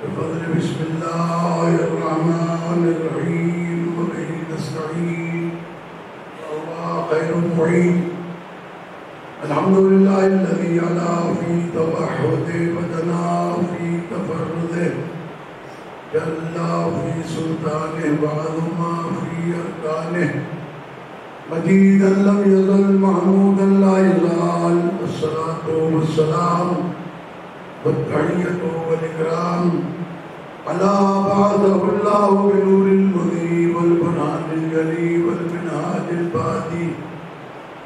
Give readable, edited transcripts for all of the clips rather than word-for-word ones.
بفضل بسم الله الرحمن الرحيم وبه نستعين والله خير معين. الحمد لله الذي علا في توحده ودنا في تفرده، جل في سلطانه وعظم في أركانه، مجيدا لم يزل محمودا لا يزال. الصلاة والسلام والتحية والإكرام على بعثه الله بنور المضي والبرهان الجلي والمنهاج البادي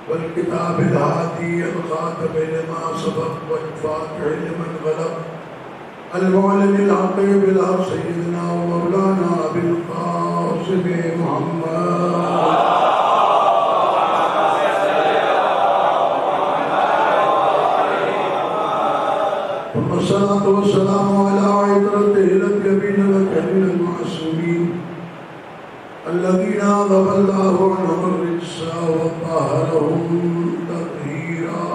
والكتاب الهادي الخاتم لما سبق والفاتح لمن غلب، المعلن الحق بالحق سيدنا ومولانا أبي القاسم محمد. والصلاة والسلام على عترته الأطيبين الأطهرين المعصومين الذين أذهب الله عنهم الرجس وطهرهم تطهيرا.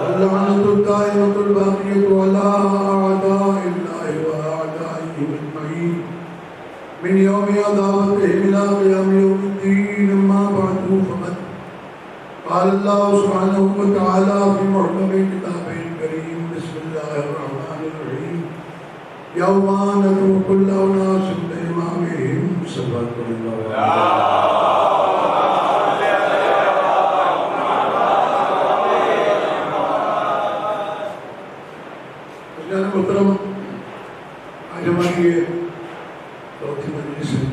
واللعنة الدائمة الباقية على أعداء الله وأعدائهم أجمعين من يوم عداوتهم إلى قيام يوم الدين. أما بعد فقد قال الله سبحانه وتعالى في محكم كتابه الكريم: بسم الله الرحمن الرحيم. يوم ندعو كل أناس بإمامهم. صلوات الله عليه. محترم، آج ہماری یہ چوتھی مجلس ہے،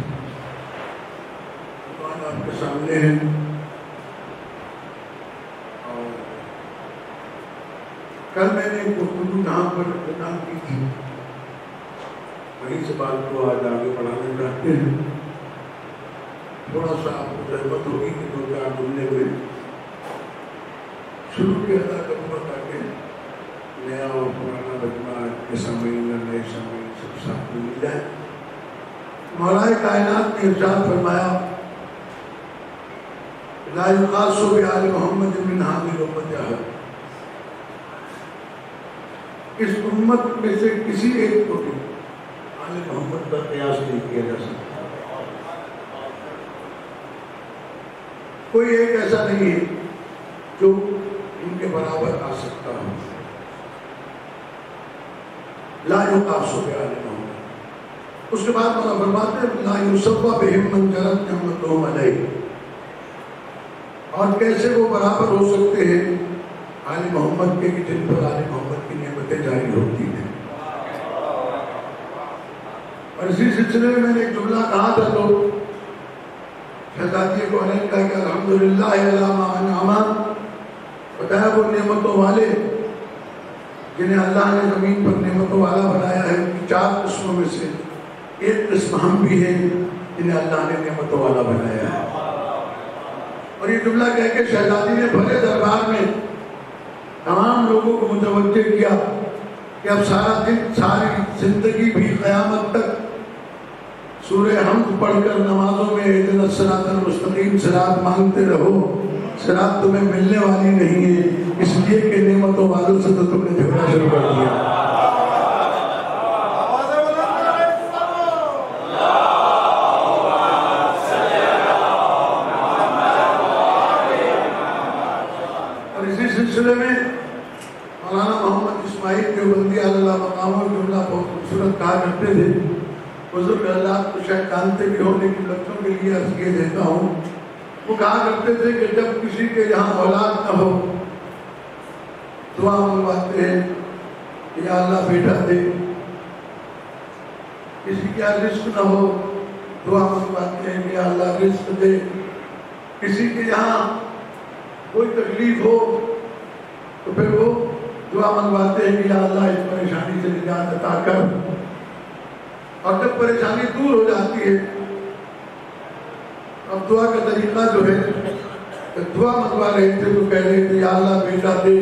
قرآن آپ کے سامنے ہے، اور کل میں نے گفتگو جہاں پر اختتام کی تھی وہیں سے بات کو آج آگے بڑھانا چاہتے ہیں. تھوڑا سا آپ کو رحمت ہوگی کہ دو چار جملے میں شروع کے ادا کروں گا تاکہ نیا اور پرانا مجمع کے سامعین اور نئے سامعین سب ساتھ میں مل جائے. مولا کائنات نے ارشاد فرمایا: لا یقاس بآل محمد من هذه الامة احد. اس امت میں سے کسی ایک کو بھی آل محمد پر قیاس نہیں کیا جا سکتا. کوئی ایک ایسا نہیں ہے جو ان کے برابر آ سکتا ہو. لا یقاس بآل محمد. اس کے بعد مولا فرماتے ہیں: لا یصوّى بهم من جرت نعمتهم علیہ. اور کیسے وہ برابر ہو سکتے ہیں آل محمد کے کہ جن پر آل محمد کی نعمتیں جاری ہوتی ہیں. اور اسی سلسلے میں نے ایک جملہ کہا تھا تو شہزادی کو علیہ کہا کہ الحمدللہ علی ما انعم. بتایا وہ نعمتوں والے جنہیں اللہ نے زمین پر نعمتوں والا بنایا ہے. چار قسموں میں سے ایک قسم ہم بھی ہیں جنہیں اللہ نے نعمتوں والا بنایا ہے. اور یہ جملہ کہہ کے شہزادی نے بھرے دربار میں تمام لوگوں کو متوجہ کیا کہ اب سارا دن ساری زندگی بھی قیامت تک سورہ حمد پڑھ کر نمازوں میں اہدنا الصراط المستقیم صراط مانگتے رہو. صراط تمہیں ملنے والی نہیں ہے، اس لیے کہ نعمتوں والوں سے تو تم نے جھگڑا شروع کر دیا. سلسلے میں مولانا محمد اسماعیل دیوبندی اللہ مقام اور جملہ بہت خوبصورت کہا کرتے تھے. بزرگ حضرات کو شاید جانتے بھی ہو لیکن بچوں کے لیے عرض کیے دیتا ہوں. وہ کہا کرتے تھے کہ جب کسی کے یہاں اولاد نہ ہو دعا منگواتے ہیں کہ یا اللہ بیٹا دے. کسی کے یہاں رزق نہ ہو دعا منگواتے ہیں کہ یا اللہ رزق دے. کسی کے یہاں کوئی تکلیف ہو تو پھر وہ دعا منگواتے ہیں کہ یا اللہ اس پریشانی سے نجات عطا کر. اور جب پریشانی دور ہو جاتی ہے اب دعا کا طریقہ جو ہے دعا منگوا رہے تھے تو کہہ رہے تھے یا اللہ بیٹا دے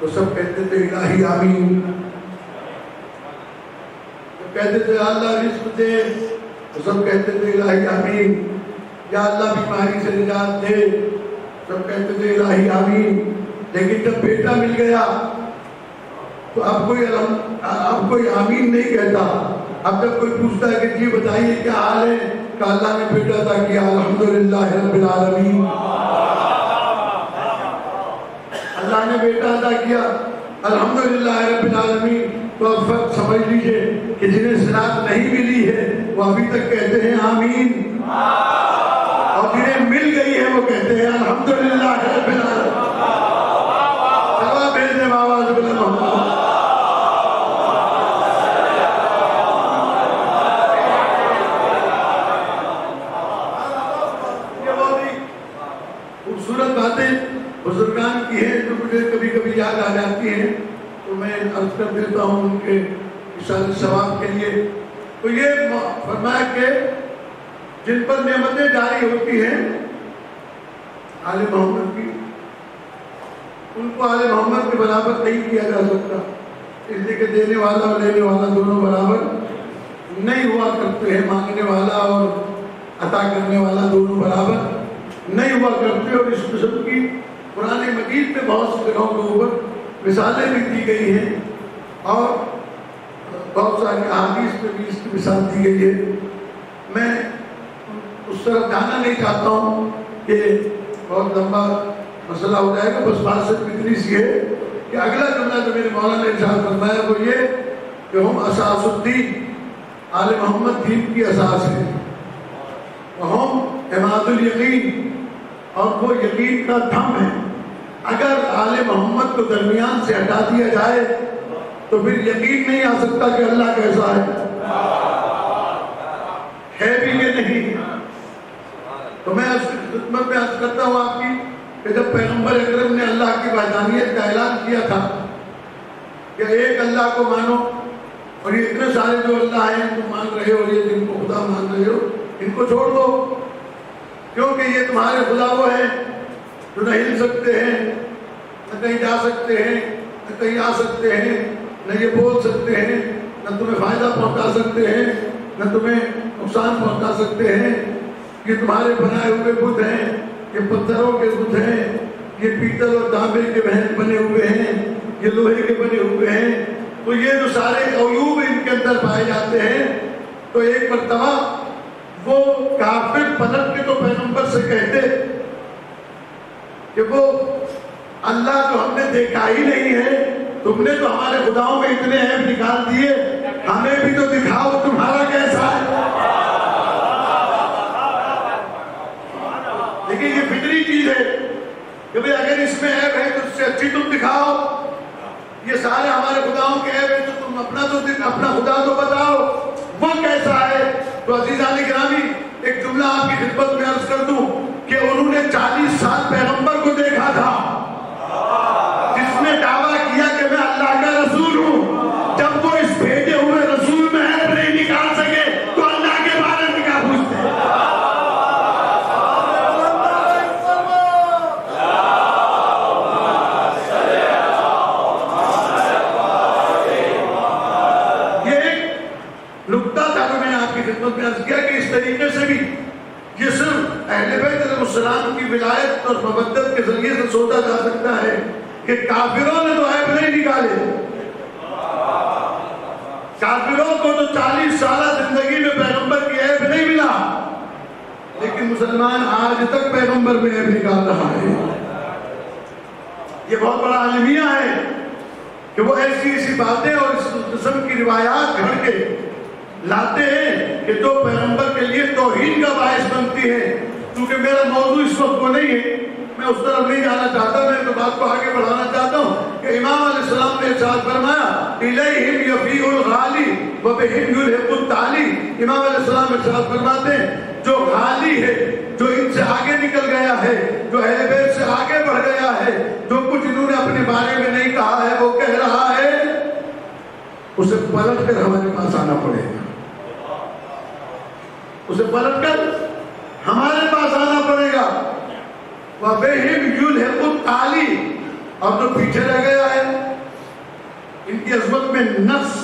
تو سب کہتے تھے الہی آمین. جب کہتے تھے یا اللہ رزق دے تو سب کہتے تھے الہی آمین. یا اللہ بیماری سے نجات دے سب کہتے تھے الہی آمین، لیکن جب بیٹا مل گیا تو اب کوئی آمین نہیں کہتا. اب جب کوئی پوچھتا ہے کہ جی بتائیے کیا حال ہے، کہ اللہ نے بیٹا عطا کیا، الحمدللہ رب العالمین. اللہ نے بیٹا عطا کیا، الحمدللہ رب العالمین. تو اب فرق سمجھ لیجئے کہ جنہیں صراط نہیں ملی ہے وہ ابھی تک کہتے ہیں آمین، اور جنہیں مل گئی ہے وہ کہتے ہیں الحمدللہ رب العالمین. سوا بھیج دیں بابا رب العالمین. خوبصورت باتیں بزرگان کی ہیں جو مجھے کبھی کبھی یاد آ جاتی ہیں، تو میں عرض کر دیتا ہوں ان کے اشارے ثواب کے لیے. تو یہ فرمایا کہ جن پر نعمتیں جاری ہوتی ہیں آل محمد کی، ان کو آل محمد کے برابر نہیں کیا جا سکتا، اس لیے کہ دینے والا اور لینے والا دونوں برابر نہیں ہوا کرتے ہیں، مانگنے والا اور عطا کرنے والا دونوں برابر نہیں ہوا کرتے. اور اس قسم کی قرآن مجید میں بہت سی جگہوں کے اوپر مثالیں بھی دی گئی ہیں، اور بہت ساری احادیث میں بھی اس کی مثال دی گئی ہے. میں اس طرف جانا نہیں چاہتا ہوں کہ بہت لمبا مسئلہ ہو جائے گا، بس بات صرف اتنی سی ہے کہ اگلا جملہ جو میرے مولانا نے ارشاد فرمایا وہ یہ کہ ہم اساس الدین، آل محمد دین کی اساس ہے، ہم عماد الیقین، اور وہ یقین کا تھم ہے. اگر آل محمد کو درمیان سے ہٹا دیا جائے تو پھر یقین نہیں آ سکتا کہ اللہ کیسا ہے بھی کہ نہیں. تو میں اس خدمت میں عرض کرتا ہوں آپ کی کہ جب پیغمبر اکرم نے اللہ کی وحدانیت کا اعلان کیا تھا کہ ایک اللہ کو مانو، اور یہ اتنے سارے جو اللہ ہیں تم مان رہے ہو، یہ جن کو خدا مان رہے ہو ان کو چھوڑ دو، کیونکہ یہ تمہارے خدا وہ ہیں جو نہ ہل سکتے ہیں، نہ کہیں جا سکتے ہیں، نہ کہیں آ سکتے ہیں، نہ یہ بول سکتے ہیں، نہ تمہیں فائدہ پہنچا سکتے ہیں، نہ تمہیں نقصان پہنچا سکتے ہیں. یہ تمہارے بنائے ہوئے بت ہیں، یہ پتھروں کے بت ہیں، یہ پیتل اور تانبے کے بنے ہوئے ہیں، یہ لوہے کے بنے ہوئے ہیں. تو یہ جو سارے عیوب ان کے اندر پائے جاتے ہیں، تو ایک مرتبہ وہ کافر پلٹ کے تو پیغمبر سے کہتے کہ وہ اللہ جو ہم نے دیکھا ہی نہیں ہے، تم نے تو ہمارے خداؤں میں اتنے عیب نکال دیے، ہمیں بھی تو دکھاؤ تمہارا کیسا ہے. لیکن یہ فطری چیز ہے کہ بھئی اگر اس میں عیب ہے تو اس سے اچھی تم دکھاؤ. یہ سارے ہمارے خداؤں کے عیب ہے تو تم اپنا خدا تو بتاؤ وہ کیسا ہے. تو عزیزان گرامی ایک جملہ آپ کی خدمت میں عرض کر دوں کہ انہوں نے 40 سال پیغمبر کو دیکھا تھا جس نے دعویٰ کیا کہ میں اللہ کا رسول ہوں. جب وہ اس بھیجے ہوئے رسول میں عیب نہیں نکال سکے تو اللہ کے بارے میں کیا پوچھتے ہیں. خدمت میں عرض کیا کہ اس طریقے سے بھی یہ صرف اہل بیت علیہ السلام کی ولایت اور مودت کے ذریعے سے سوچا جا سکتا ہے کہ کافروں نے تو عیب نہیں نکالے. کافروں کو تو 40 سالہ زندگی میں پیغمبر کی عیب نہیں ملا، لیکن مسلمان آج تک پیغمبر میں عیب نکال رہا ہے. یہ بہت بڑا المیہ ہے کہ وہ ایسی باتیں اور اس قسم کی روایات گھڑ کے لاتے ہیں کہ جو پیغمبر کے لیے توہین کا باعث بنتی ہے. کیونکہ میرا موضوع اس وقت کو نہیں ہے، میں اس طرف نہیں جانا چاہتا، میں تو بات کو آگے بڑھانا چاہتا ہوں کہ امام علیہ السلام نے ارشاد فرمایا الیہم یفیء الغالی وبہم یلحق التعلی. امام علیہ السلام ارشاد فرماتے ہیں جو غالی ہے، جو ان سے آگے نکل گیا ہے، جو اہل بیت سے آگے بڑھ گیا ہے، جو کچھ انہوں نے اپنے بارے میں نہیں کہا ہے وہ کہہ رہا ہے، اسے پلٹ کر ہمارے پاس آنا پڑے گا. اسے پلٹ کر ہمارے پاس آنا پڑے گا. وَبِهِمْ يُلْحِقُ التَّعْلِي. اور جو پیچھے رہ گیا ہے ان کی عظمت میں نفس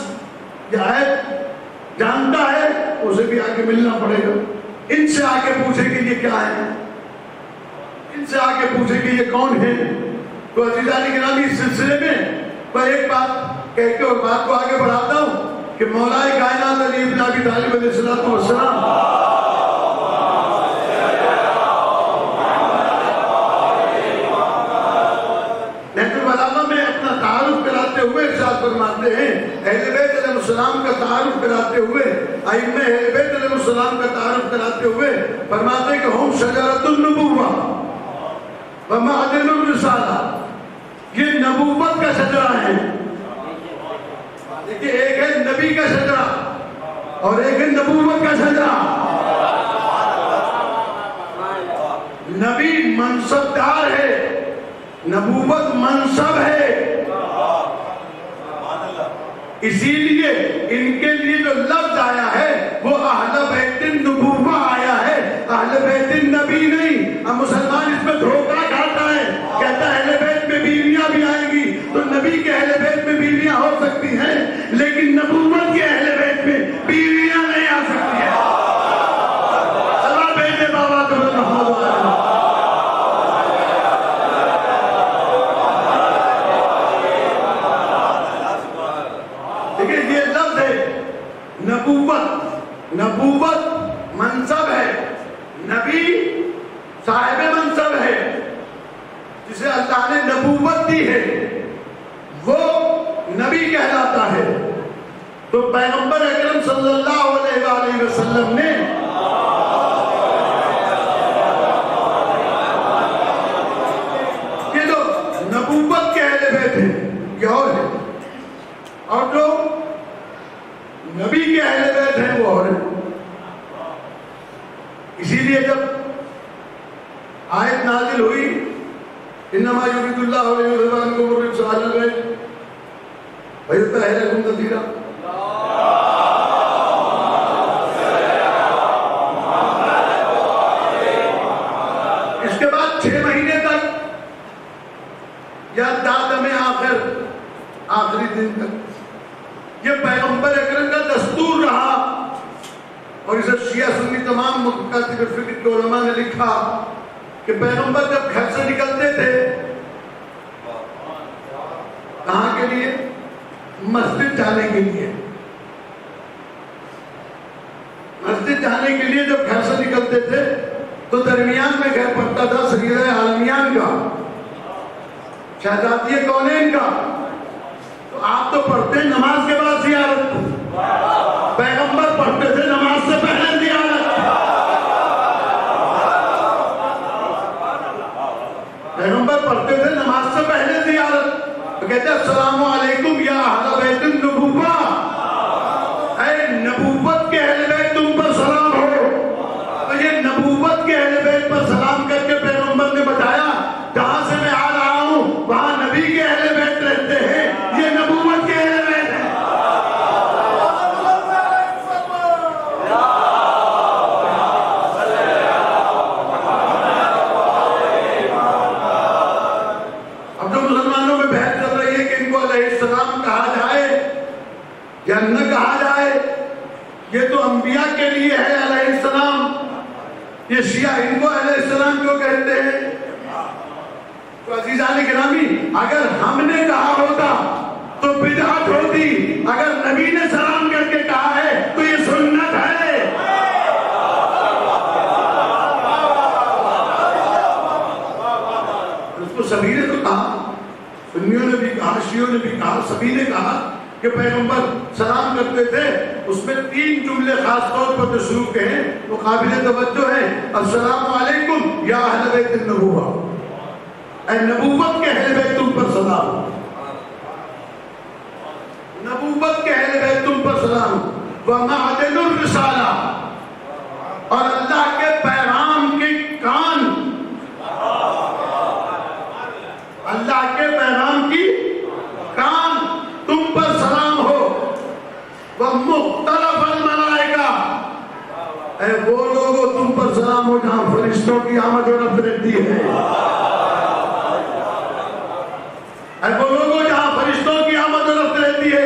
یا عیب جانتا ہے اسے بھی آگے ملنا پڑے گا. ان سے آگے پوچھے کہ یہ کیا ہے. ان سے آگے پوچھے کہ یہ کون ہے؟ تو عزیزان گرامی اس سلسلے میں میں ایک بات کہہ کے اور بات کو آگے بڑھاتا ہوں کہ مولا کائنات علی بن ابی طالب علیہ السلام نہج البلاغہ میں اپنا تعارف کراتے ہوئے ارشاد فرماتے ہیں، اہل بیت علیہ السلام کا تعارف کراتے ہوئے، ائمہ اہل بیت علیہ السلام کا تعارف کراتے ہوئے فرماتے ہیں کہ ہم شجرۃ النبوہ ومعدن الرسالہ، یہ نبوت کا شجرہ ہے۔ دیکھیں، ایک ہے نبی کا شجرہ اور ایک ہے نبوت کا شجرہ۔ نبی منصب دار ہے، نبوت منصب ہے، اسی لیے ان کے لیے جو لفظ آیا ہے وہ اہل بیت النبوہ آیا ہے، اہل بیت النبی نہیں۔ اب مسلمان اس میں دھوکہ کھاتا ہے، کہتا ہے اہل بیت میں بیویاں بھی آئیں گی، تو نبی کے اہل بیت میں بیویاں ہو سکتی ہیں لیکن نبوت کے اہل بیت میں بیویاں نہیں آ سکتی ہیں۔ اللہ بیٹے بابا تو دیکھیں، یہ لفظ ہے نبوت منصب ہے، نبی صاحب منصب ہے، جسے اللہ نے نبوت دی ہے وہ نبی کہلاتا ہے۔ تو پیغمبر اکرم صلی اللہ علیہ وآلہ وسلم نے یہ جو نبوت کے اہل بیت ہیں یہ اور ہے، اور جو نبی کے اہل بیت ہیں وہ اور ہیں۔ اسی لیے جب آیت نازل ہوئی انما یرید اللہ لیذهب عنکم الرجس اہل البیت ویطہرکم تطہیرا، اس کے بعد 6 مہینے تک یا دادم آخری دن تک یہ پیغمبر اکرم کا دستور رہا، اور اسے شیعہ سنی تمام مکاتب فقہ کے علماء نے لکھا کہ پیغمبر جب گھر سے نکلتے تھے کہاں کے لیے؟ مسجد جانے کے لیے۔ مسجد جانے کے لیے جب گھر سے نکلتے تھے تو درمیان میں گھر پڑتا تھا سیدہ عالمیان کا، شہزادی کونین کا۔ تو آپ تو پڑھتے ہیں نماز کے بعد زیارت، پیغمبر پڑھتے تھے نماز سے پہلے زیارت۔ پیغمبر پڑھتے تھے نماز سے پہلے زیارت، تو کہتے ہیں السلام علیکم یا اہل بیت النبوہ، اے نبوت کے اہل بیت تم پر سلام ہو۔ تو یہ نبوت کے اہل بیت پر سلام کر کے پیغمبر نے بتایا جہاں سے میں آ رہا ہوں وہاں نبی کے اہل بیت رہتے ہیں، یہ نبوت کے اہل بیت ہیں۔ اب جو مسلمانوں میں بحث چل رہی ہے کہ ان کو علیہ السلام کہا جائے یا نہ کہا جائے، یہ تو انبیاء کے لیے ہے علیہ السلام، یہ شیعہ ان کو علیہ السلام کیوں کہتے ہیں؟ تو عزیزان گرامی، اگر ہم نے کہا ہوتا تو بدعت ہوتی، اگر نبی نے سلام کر کے کہا ہے تو یہ سنت ہے۔ اس کو سبھی نے تو کہا، سنیوں نے بھی کہا، شیعوں نے بھی کہا، سبھی نے کہا کہ پیغمبر سلام کرتے تھے۔ اس میں 3 جملے خاص طور پر جو شروع کے ہیں وہ قابل توجہ ہیں۔ السلام علیکم یا اہل بیت النبوہ، اے نبوت کے اہل بیت تم پر سلام، نبوت کے اہل بیت تم پر سلام، ومعدن الرسالہ، اور اللہ کے پیغام کے کان، اللہ کے پیغام کی کان تم پر سلام ہو، ومختلف الملائکہ، اے وہ لوگوں تم پر سلام ہو جہاں فرشتوں کی آمد و رفت رہتی ہے، اے وہ لوگوں جہاں فرشتوں کی آمد و رفت رہتی ہے۔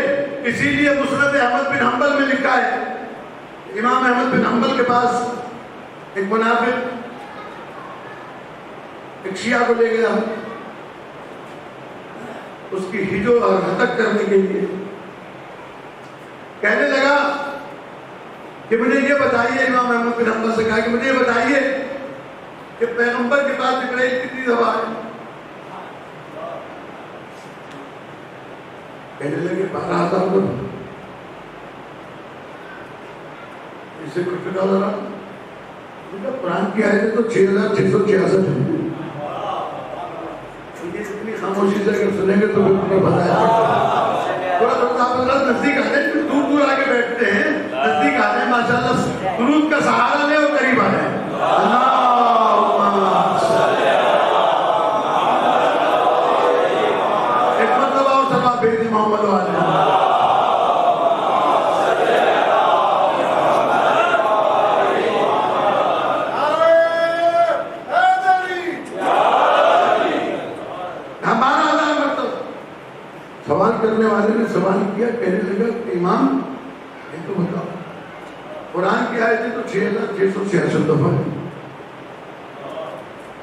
اسی لیے مسند احمد بن حنبل میں لکھا ہے، امام احمد بن حنبل کے پاس ایک منافق ایک شیعہ کو لے گیا اس کی ہجو اور ہتک کرنے کے لیے، کہنے لگا کہ مجھے یہ بتائیے، امام احمد بن حنبل سے کہا کہ مجھے یہ بتائیے کہ پیغمبر کے پاس جبرائیل کتنی دفعہ آئے؟ کہنے لگے 12,000 دفعہ۔ اسے کچھ نہ ذرا قرآن کی آیتیں تو 6,666 ہیں، اتنی خاموشی سے اگر سنیں گے تو پھر بتایا تھوڑا تھوڑا آپ نزدیک آتے ہیں، دور دور آ کے بیٹھتے ہیں، نزدیک آتے ہیں، ماشاءاللہ درود کا سہارا لے اور قریب آ جائیں۔ ایک مطلب اور سلام بھیج دی محمد والے۔ سوال کرنے والے نے سوال کیا، کہنے لگا کہ امام یہ تو بتاؤ قرآن کی آیتیں تو 6,666 دفعہ ہے،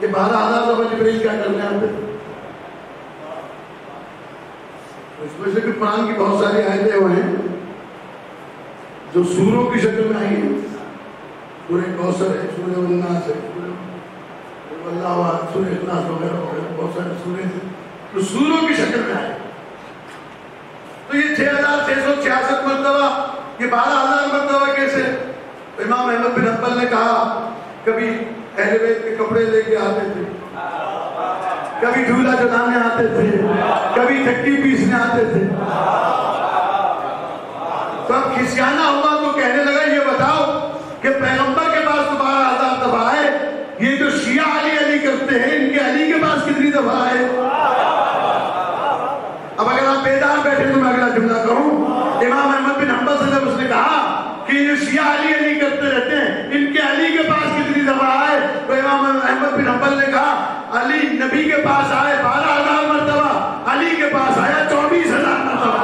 یہ 12,000 دفعہ جبرائیل کیا کرنے آتے؟ اس میں سے بھی قرآن کی بہت ساری آیتیں وہ ہیں جو سوروں کی شکل میں آئی ہیں، سورہ کوثر ہے، سورہ الناس ہے، سورہ اللہ، سورہ اخلاص وغیرہ وغیرہ بہت سارے سورے ہیں جو سوروں کی شکل میں آئے۔ تو یہ 6,666 مرتبہ، یہ 12,000 مرتبہ کیسے؟ امام احمد بن حنبل نے کہا کبھی اہل بیت کے کپڑے لے کے آتے تھے، کبھی جھولا جلانے آتے تھے، کبھی چکی پیسنے آتے تھے، تو اب کھسیانا ہوا تو کہنے لگا یہ بتاؤ کہ پیغمبر کے پاس تو 12,000 دفعہ آئے، یہ جو شیعہ علی علی کرتے ہیں ان کے علی کے پاس کتنی دفعہ آئے؟ اب اگر آپ بیدار بیٹھے تو میں اگلا جملہ کہوں، امام احمد بن حنبل سے جب اس نے کہا کہ یہ شیعہ علی علی کرتے رہتے ہیں ان کے علی کے پاس کتنی دفعہ آئے، تو امام احمد بن حنبل نے کہا علی نبی کے پاس آئے 12,000 مرتبہ، علی کے پاس آیا 24,000 مرتبہ۔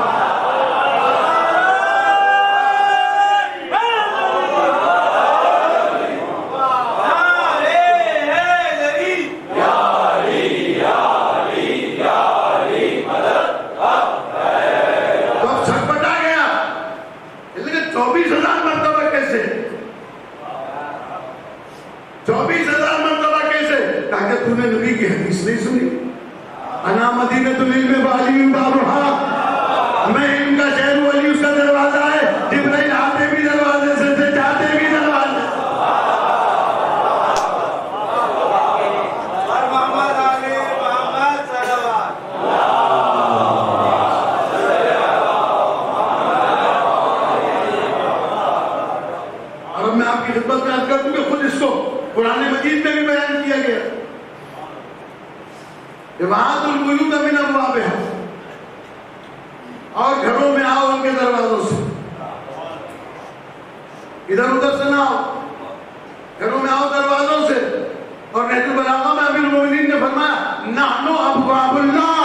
نبی کی حدیث نہیں سنی، انا مدینۃ العلم وعلی بابها، میں علم کا شہر ہوں، علی اس کا دروازہ ہے، جبرائیل آتے بھی دروازے سے تھے، جاتے بھی دروازے سے۔ اور اب میں آپ کی خدمت میں عرض کر دوں کہ خود اس کو قرآن مجید میں بھی بیان کیا گیا، وَآتُوا الْبُيُوتَ مِنْ أَبْوَابِهَا، اور گھروں میں آؤ ان کے دروازوں سے، ادھر ادھر سے نہ آؤ، گھروں میں آؤ دروازوں سے۔ اور نہج البلاغہ میں امیر المومنین نے فرمایا نحن ابواب اللہ،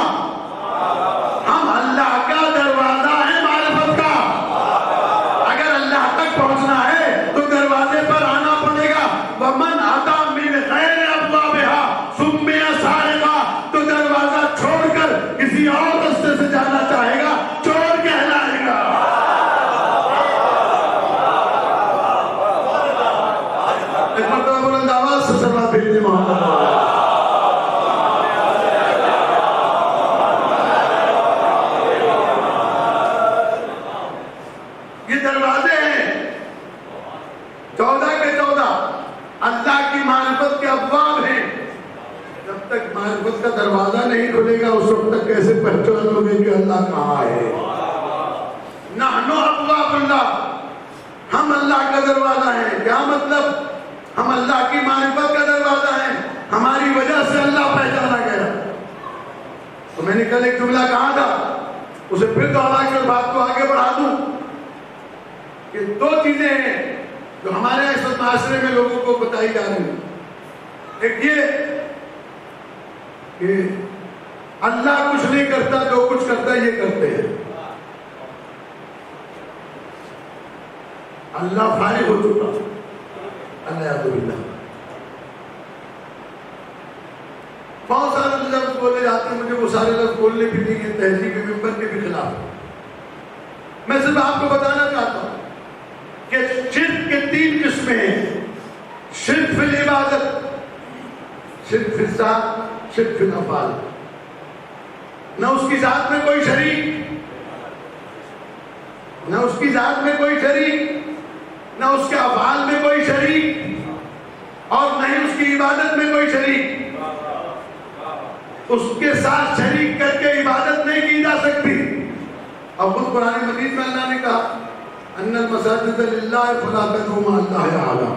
ہم اللہ کا دروازہ ہے معرفت کا، اگر اللہ تک پہنچنا ہے تو دروازے پر آنا پڑے گا۔ وَمَنْ أَتَى مِنْ غَيْرِ أَبْوَابِهَا سُمِّيَ سَارِقًا، تو دروازہ چھوڑ کر کسی اور راستے سے جانا چاہے گا چور کہلائے گا۔ ایک مرتبہ بلند آواز سے صلوات بھیجیے محمد۔ یہ دروازے ہیں 14 کے 14 اللہ کی معرفت کے ابواب ہیں۔ جب تک معرفت کا دروازہ نہیں کھلے گا اس وقت تک کیسے پہچان ہوگی کہ اللہ کہاں ہے؟ نحن ابواب اللہ، ہم اللہ کا دروازہ ہیں۔ کیا مطلب؟ ہم اللہ کی معرفت کا دروازہ ہیں، ہماری وجہ سے اللہ پہچانا گیا۔ تو میں نے کل ایک جملہ کہا تھا، اسے پھر دوہرا کر بات کو آگے بڑھا دوں کہ 2 چیزیں ہیں جو ہمارے اس معاشرے میں لوگوں کو بتائی جا رہی ہیں۔ ایک یہ کہ اللہ کچھ نہیں کرتا، جو کچھ کرتا ہے یہ کرتے ہیں، اللہ فارغ ہو چکا، اللہ باللہ۔ بہت سارے لفظ بولے جاتے ہیں، مجھے وہ سارے لفظ بولنے بھی نہیں ہیں، تہذیب ممبر کے بھی خلاف۔ میں صرف آپ کو بتانا چاہتا ہوں کہ شرک کے 3 قسمیں ہیں: شرک فی العبادت، شرک فی الذات، شرک فی الافعال۔ نہ اس کی ذات میں کوئی شریک، نہ اس کی ذات میں کوئی شریک، نہ اس کے افعال میں کوئی شریک، اور نہ ہی اس کی عبادت میں کوئی شریک۔ اس کے ساتھ شریک کر کے عبادت نہیں کی جا سکتی۔ اب خود قرآن مجید میں اللہ نے کہا ان المساجد للہ فلا تدعوا مع اللہ احدا،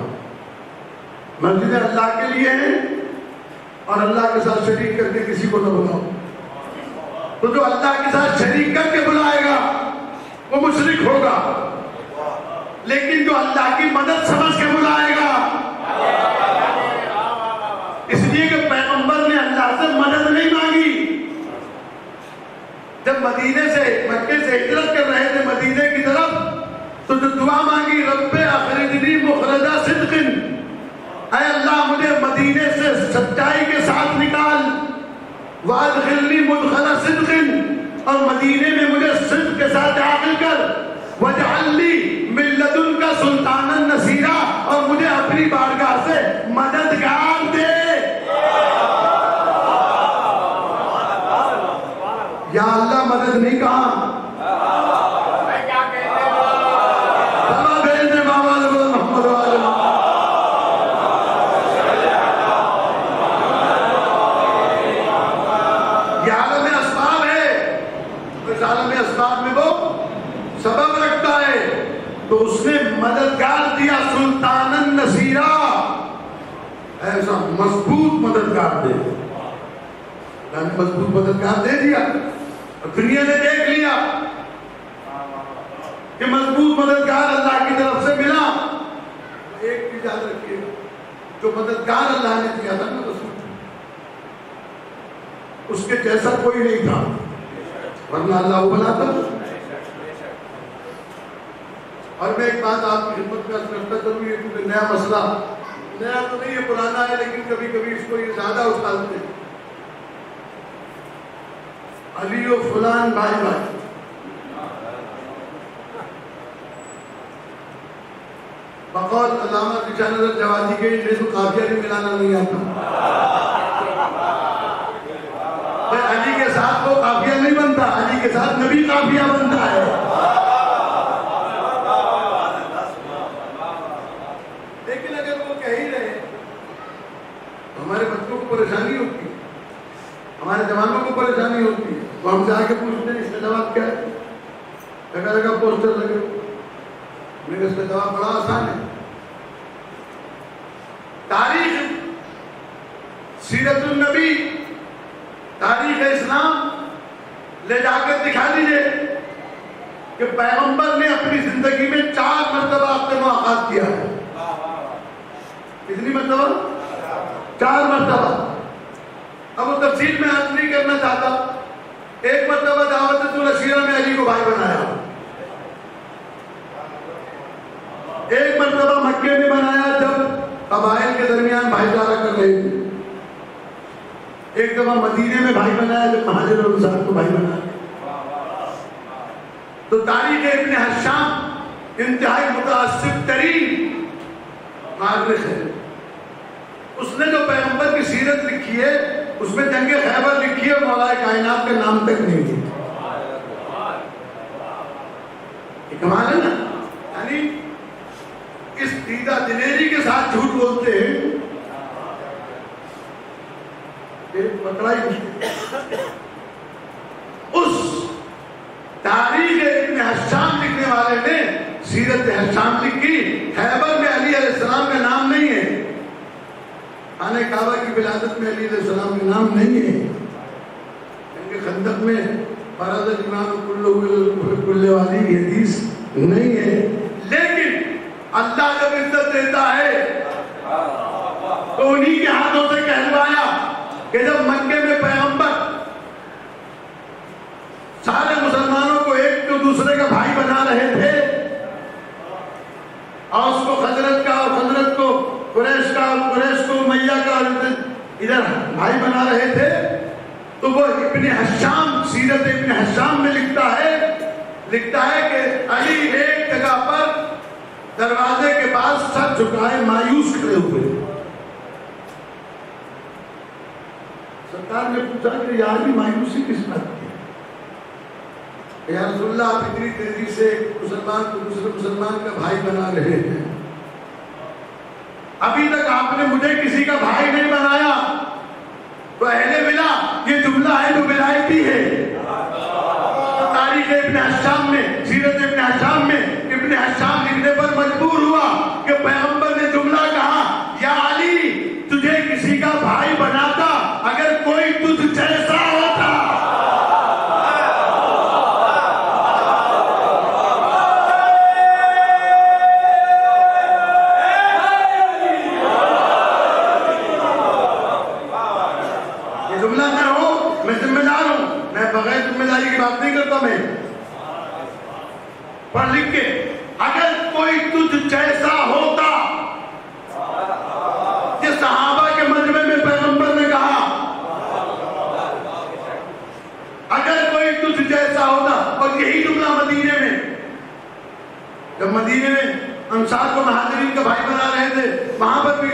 مسجدیں اللہ کے لیے ہیں اور اللہ کے ساتھ شریک کر کے کسی کو نہ بلاؤ۔ تو جو اللہ کے ساتھ شریک کر کے بلائے گا وہ مشرک ہوگا، لیکن جو اللہ کی مدد سمجھ کے بلائے گا، اس لیے کہ پیغمبر نے اللہ سے مدد نہیں مانگی۔ جب مدینے سے مکے سے ہجرت کر رہے تھے مدینے کی طرف، تو جو دعا مانگی رب اخرجنی مخرج صدق، اے اللہ مجھے مدینے سے سچائی کے ساتھ نکال، وادخلنی مدخل صدق، اور مدینے میں مجھے صدق کے ساتھ داخل کر، واجعل لی من لدنک سلطانا نصیرا، اور مجھے اپنی بارگاہ سے مددگار دے۔ یا اللہ مدد نہیں کہا، تو اس نے مددگار دیا سلطانا نصیرا، ایسا مضبوط مددگار دے، اللہ نے مضبوط مددگار دے دیا، اور دنیا نے دیکھ لیا کہ مضبوط مددگار اللہ کی طرف سے ملا۔ ایک چیز یاد رکھیے، جو مددگار اللہ نے دیا تھا نا رسول، اس کے جیسا کوئی نہیں تھا، ورنہ اللہ وہ بناتا۔ اور میں ایک بات آپ کی خدمت میں عرض کرتا چلوں، یہ کیونکہ نیا مسئلہ، نیا تو نہیں ہے پرانا ہے، لیکن کبھی کبھی اس کو یہ زیادہ اچھالتے ہیں۔ علی و فلان بھائی بھائی، بقول علامہ رشاد الجوادی کے انہیں تو قافیہ بھی ملانا نہیں آتا۔ علی کے ساتھ وہ قافیہ نہیں بنتا، علی کے ساتھ نبی قافیہ بنتا ہے۔ ہمارے بچوں کو پریشانی ہوتی ہے، ہمارے جوانوں کو پریشانی ہوتی ہے، تو ہم سے آگے پوچھتے ہیں اس کا جواب کیا ہے؟ جگہ جگہ پوسٹر لگے، میں نے اس کا جواب بڑا آسان ہے۔ تاریخ سیرت النبی، تاریخ اسلام لے جا کر دکھا دیجئے کہ پیغمبر نے اپنی زندگی میں 4 مرتبہ اپنے ملاقات کیا ہے۔ کتنی مرتبہ؟ 4 مرتبہ۔ اب وہ تفصیل میں عرض نہیں کرنا چاہتا۔ ایک مرتبہ دعوت العشیرہ میں علی کو بھائی بنایا، ایک مرتبہ مکے میں بنایا جب قبائل کے درمیان بھائی چارہ کر رہے تھے، ایک دفعہ مدینے میں بھائی بنایا جب مہاجر اور انصار کو بھائی بنایا۔ تو تاریخ ابن حشام انتہائی متعصب ترین مورخ ہے، اس نے جو پیغمبر کی سیرت لکھی ہے اس میں جنگ خیبر لکھی ہے اور مولا کائنات کا نام تک نہیں ہے۔ یہ کمال ہے نا، یعنی اس دیدہ دلیری کے ساتھ جھوٹ بولتے ہیں کہ پکڑائی مشکل۔ اس تاریخ ابن حشام لکھنے والے نے سیرت حشام لکھی، خیبر میں علی علیہ السلام کا نام نہیں ہے، خانہ کعبہ کی ولادت میں علی علیہ السلام کا نام نہیں ہے، کیونکہ خندق میں فرض ایمان کل والی حدیث نہیں ہے۔ لیکن اللہ جب عزت دیتا ہے تو انہی کے ہاتھوں سے کہلوایا کہ جب مکے میں پیغمبر سارے مسلمانوں کو ایک تو دوسرے کا بھائی بنا رہے تھے، اور اس کو خزرج کا اور خزرج کو قریش کا اور قریش کو امیہ کا، ادھر بھائی بنا رہے تھے، تو وہ ابن حشام، سیرت ابن حشام میں لکھتا ہے کہ علی ایک جگہ پر دروازے کے پاس سر جھکائے مایوس کھڑے ہوئے. سرکار نے پوچھا کہ یار بھی مایوسی کس بات کی؟ یا رسول اللہ، آپ اتنی تیزی سے ایک مسلمان کو دوسرے مسلمان کا بھائی بنا رہے ہیں، ابھی تک آپ نے مجھے کسی کا بھائی نہیں بنایا. تو اہل ملا، یہ جملہ ہے جو ولایتی ہے. تاریخ ابن حشام میں، سیرت ابن حشام میں ابن حشام لکھنے پر مجبور ہوا کہ پیغمبر نے جملہ کہا، یا علی تجھے کسی کا بھائی بناتا اگر کوئی تجھ جیسا ہوتا. یہ جملہ نہ ہو، میں ذمہ دار ہوں، میں بغیر ذمہ داری کی بات نہیں کرتا. میں پڑھ لکھ کے، اگر کوئی تجھ جیسا ہوتا، یہ صحابہ کے مجمع میں پیغمبر نے کہا، اگر کوئی تجھ جیسا ہوتا. اور یہی جملہ مدینے میں، جب مدینے میں انصار کو مہاجرین کا بھائی بنا رہے تھے، وہاں پر بھی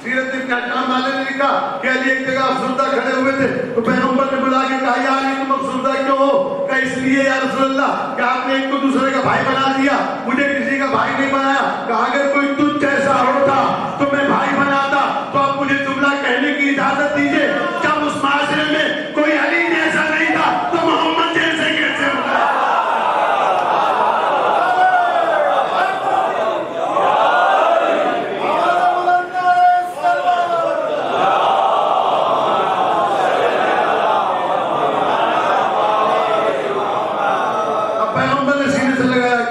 سیرت ابن حشام والے نے لکھا کہ علی ایک جگہ افسردہ کھڑے ہوئے تھے، تو پیغمبر نے بلا کے کہا، یا علی تم افسردہ کیوں ہو؟ کہ اس لیے یا رسول اللہ کہ آپ نے ایک کو دوسرے کا بھائی بنا دیا، مجھے کسی کا بھائی نہیں بنایا. کہا اگر کوئی تجھ جیسا ہوتا تو میں بھائی بناتا. تو آپ مجھے جملہ کہنے کی اجازت دیجیے، جب اس معاشرے میں کوئی علی جیسا نہیں تھا تو محمد جیسے کیسے ہوتا؟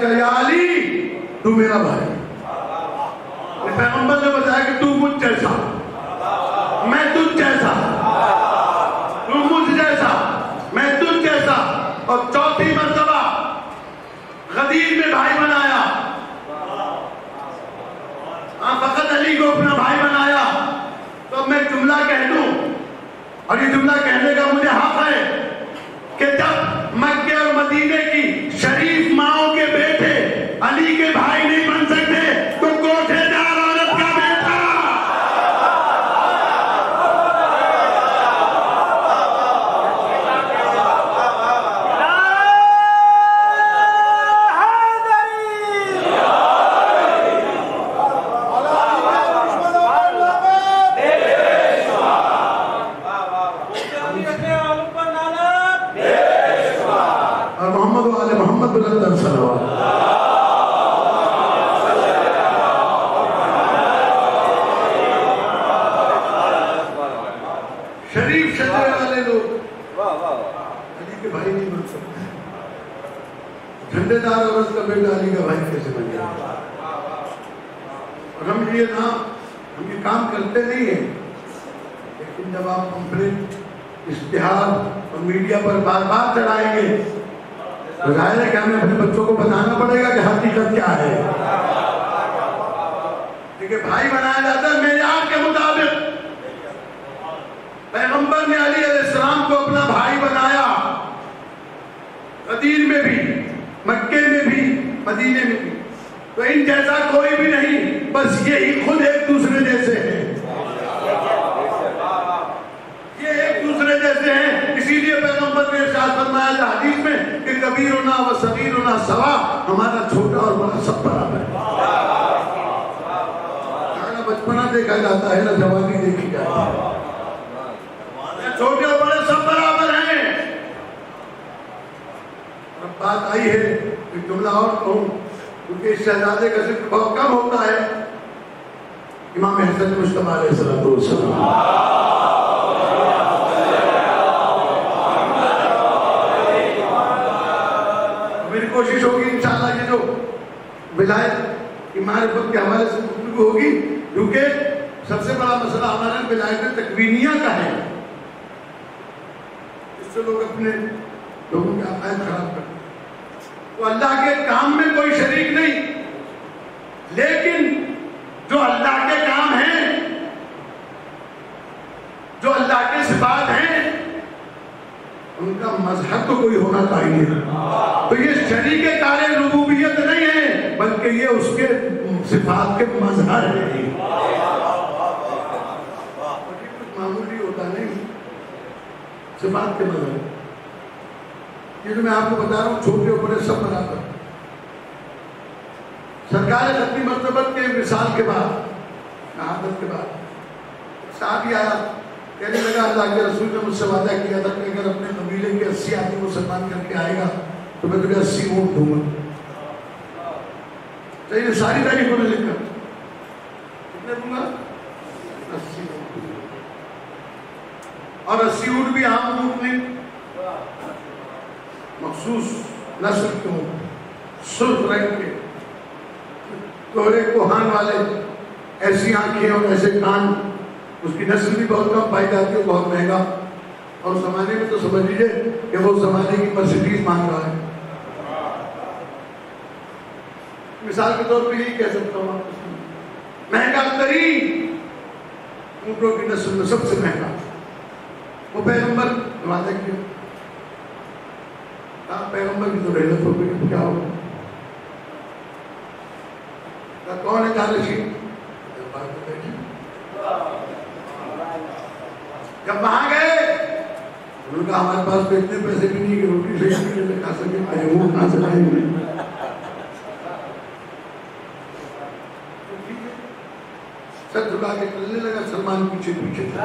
یا علی تو میرا بھائی. پیغمبر نے بتایا کہ تو مجھ جیسا، میں تجھ جیسا، تو مجھ جیسا، میں تجھ جیسا. اور چوتھی مرتبہ غدیر میں بھائی بنایا، فقط علی کو اپنا بھائی بنایا. تو میں جملہ کہہ دوں، اور یہ جملہ کہنے کا مجھے حق ہے کہ جب مکے اور مدینے کی شریف ماؤں کے بیٹے علی کے بھائی نہیں بن سکتے تو کوٹھے دار عورت کا بیٹا. اور محمد و آل محمد بلند صلوات. شریف شجرے والے لوگ علی کے بھائی نہیں بن سکتے. جھنڈے دار عورت کا بیٹا علی کا بھائی کیسے بن جائے؟ اور ہم یہ کام کرتے نہیں ہیں. لیکن جب آپ پمفلٹ، اشتہار اور میڈیا پر بار بار چڑھائیں گے تو ظاہر ہے کہ ہمیں اپنے بچوں کو بتانا پڑے گا کہ حقیقت کیا ہے. کہ بھائی بنایا جاتا ہے معیار کے مطابق. پیغمبر نے علی علیہ السلام کو اپنا بھائی بنایا، غدیر میں بھی، مکے میں بھی، مدینے میں بھی. تو ان جیسا کوئی بھی نہیں، بس یہی خود ایک دوسرے جیسے ہیں. یہ ایک دوسرے جیسے ہیں. اسی لیے پیغمبر نے ارشاد فرمایا تھا حدیث میں کہ کبیرنا و صغیرنا سوا، ہمارا چھوٹا اور بڑا سب برابر ہے. بچپنا دیکھا جاتا ہے نہ جوانی دیکھی جاتی ہے. چھوٹے اور بڑے سب برابر ہیں. اب بات آئی ہے ایک جملہ اور کہوں، کیونکہ اس شہزادے کا ذکر بہت کم ہوتا ہے. امام حسن مجتبی علیہ السلام، میری کوشش ہوگی انشاءاللہ یہ جو ولایت کی معرفت کے حوالے سے گفتگو ہوگی، کیونکہ سب سے بڑا مسئلہ ہمارا ولایت تکوینیہ کا ہے. اس سے لوگ اپنے لوگوں کے عقائد خراب کرتے ہیں. تو اللہ کے کام میں کوئی شریک نہیں، لیکن جو اللہ کے کام ہیں ان کا مذہب تو کوئی ہونا چاہیے. تو یہ شریک کار ربوبیت نہیں ہے بلکہ یہ اس کے صفات کے مظہر ہے. کچھ معمولی ہوتا نہیں, صفات کے مظہر. یہ جو میں آپ کو بتا رہا ہوں چھوٹے اور بڑے سب برابر. سرکار ختمی مرتبت کے مثال کے بعد, شہادت کے بعد صحابی آیا, کہنے لگا اللہ کے رسول نے مجھ سے وعدہ کیا تھا کہ اگر اپنے قبیلے کے 80 آدمی مسلمان کر کے آئے گا تو میں تجھے 80 اونٹ دوں گا. چاہیے ساری تاریخ کو لکھ کر کتنے دوں گا؟ 80 اونٹ. اور 80 اونٹ بھی عام اونٹ نہیں, مخصوص نسل کے اونٹ, سرخ رنگ کے, کوہرے کوہان والے, ایسی آنکھیں اور ایسے کان. اس کی نسل بھی بہت کم پائی جاتی ہے, بہت مہنگا. اور زمانے میں تو سمجھ لیجیے کہ وہ زمانے کی مرسیڈیز مانگ رہا ہے. مثال کے طور پہ یہی کہہ سکتا ہوں, مہنگا ترین اونٹوں کی نسل میں سب سے مہنگا وہ پیغمبر وعدہ کیا. پیغمبر کی تو رحلت ہو گئی, کیا ہوگا؟ کون ہے جانشین؟ جب وہاں گئے انہوں نے کہا ہمارے پاس تو اتنے پیسے بھی نہیں کہ روٹی سے نہیں کھا سکے, وہ کہاں سے لائیں گے؟ سر جھکا کے چلنے لگا, سلمان پیچھے پیچھے تھا.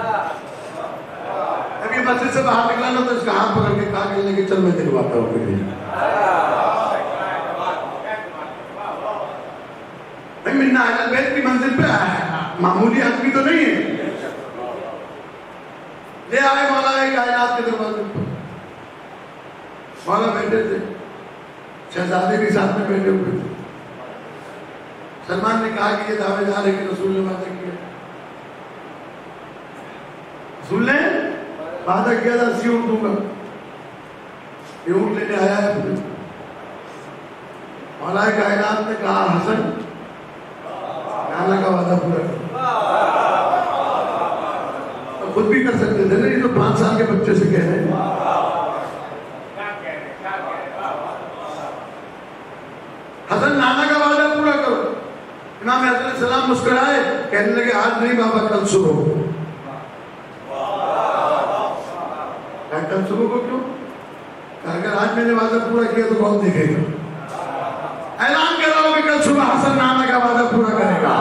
ابھی مسجد سے باہر نکلانا تو اس کا ہاتھ پکڑ کے کہا کہنے لگے چل میں دلواتا ہوں پھر. منا اہل بیت کی منزل پہ آیا, معمولی آدمی تو نہیں ہے. لے آئے مولا کائنات کے دروازے پر. مولا بیٹھے تھے, شہزادے بھی ساتھ میں بیٹھے ہوئے تھے. سلمان نے کہا کہ یہ دعوے دار ہے کہ رسول نے وعدہ کیا. رسول نے وعدہ کیا تھا 80 اونٹ دوں گا. یہ اونٹ لینے آیا ہے. مولا کائنات نے کہا حسن اللہ کا وعدہ پورا کر. خود بھی کر سکتے تھے نا, یہ تو 5 سال کے بچے سے کہہ رہے ہیں. حسن نانا کا وعدہ پورا کرو. امام حسن علیہ السلام مسکرائے, کہنے لگے آج نہیں بابا کل صبح. کل صبح کو کیوں؟ اگر آج میں نے وعدہ پورا کیا تو کون دیکھے گا؟ اعلان کر رہا ہوں کہ کل صبح حسن نانا کا وعدہ پورا کرے گا,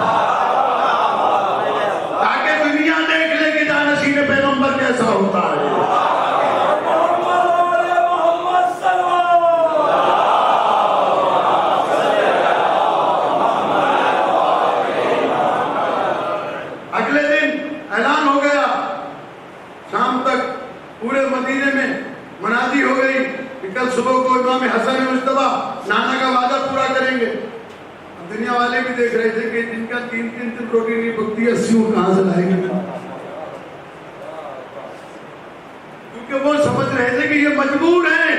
تاکہ دنیا دیکھ لے کہ جانشین پیغمبر کیسا ہوتا ہے. اگلے دن اعلان ہو گیا, شام تک پورے مدینے میں منادی ہو گئی کہ کل صبح کو امام حسن مجتبیٰ نانا کا وعدہ پورا کریں گے. دنیا والے بھی دیکھ رہے تھے کہ جن کا 3 دن روٹی نہیں پکتی 80 اونٹ کہاں سے لائیں گے, کیونکہ وہ سمجھ رہے تھے کہ یہ مجبور ہیں.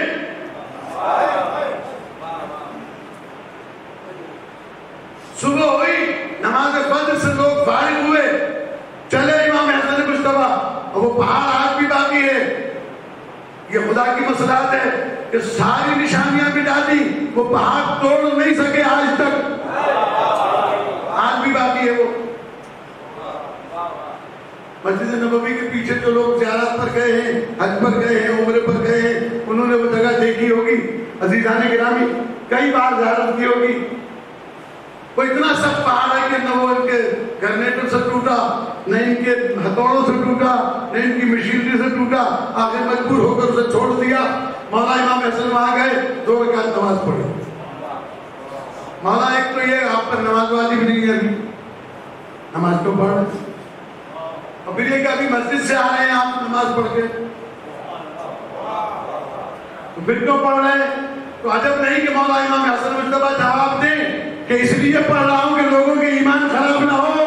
صبح ہوئی, نماز فجر سے لوگ فارغ ہوئے, چلے امام حسن مجتبیٰ. اور وہ پہاڑ آج بھی باقی ہے. یہ خدا کی مصلحت ہے کہ ساری نشانیاں مٹا دی, وہ پہاڑ توڑ نہیں سکے آج تک, آج بھی باقی ہے. وہ مسجد نبوی کے پیچھے جو لوگ زیارت پر گئے ہیں, حج پر گئے ہیں, عمرے پر گئے ہیں, انہوں نے وہ جگہ دیکھی ہوگی. عزیزان گرامی کئی بار زیارت کی ہوگی. وہ اتنا سخت پہاڑ ہے کہ نہ وہ ان کے گرنیٹر سے ٹوٹا, نہ ان کے ہتھوڑوں سے ٹوٹا, نہ ان کی مشینری سے ٹوٹا. آخر مجبور ہو کر اسے چھوڑ دیا. مولا امام حسن وہاں گئے, 2 رکعت نماز پڑھی. مولا ایک تو یہ آپ پر نماز واجب نہیں ہے, نماز تو پڑھ. اور پھر یہ کہ ابھی مسجد سے آ رہے ہیں آپ نماز پڑھ کے, تو پھر کیوں پڑھ رہے ہیں؟ تو عجب نہیں کہ مولا امام حسن مجتبیٰ جواب دیں کہ اس لیے پڑھ رہا ہوں کہ لوگوں کے ایمان خراب نہ ہو.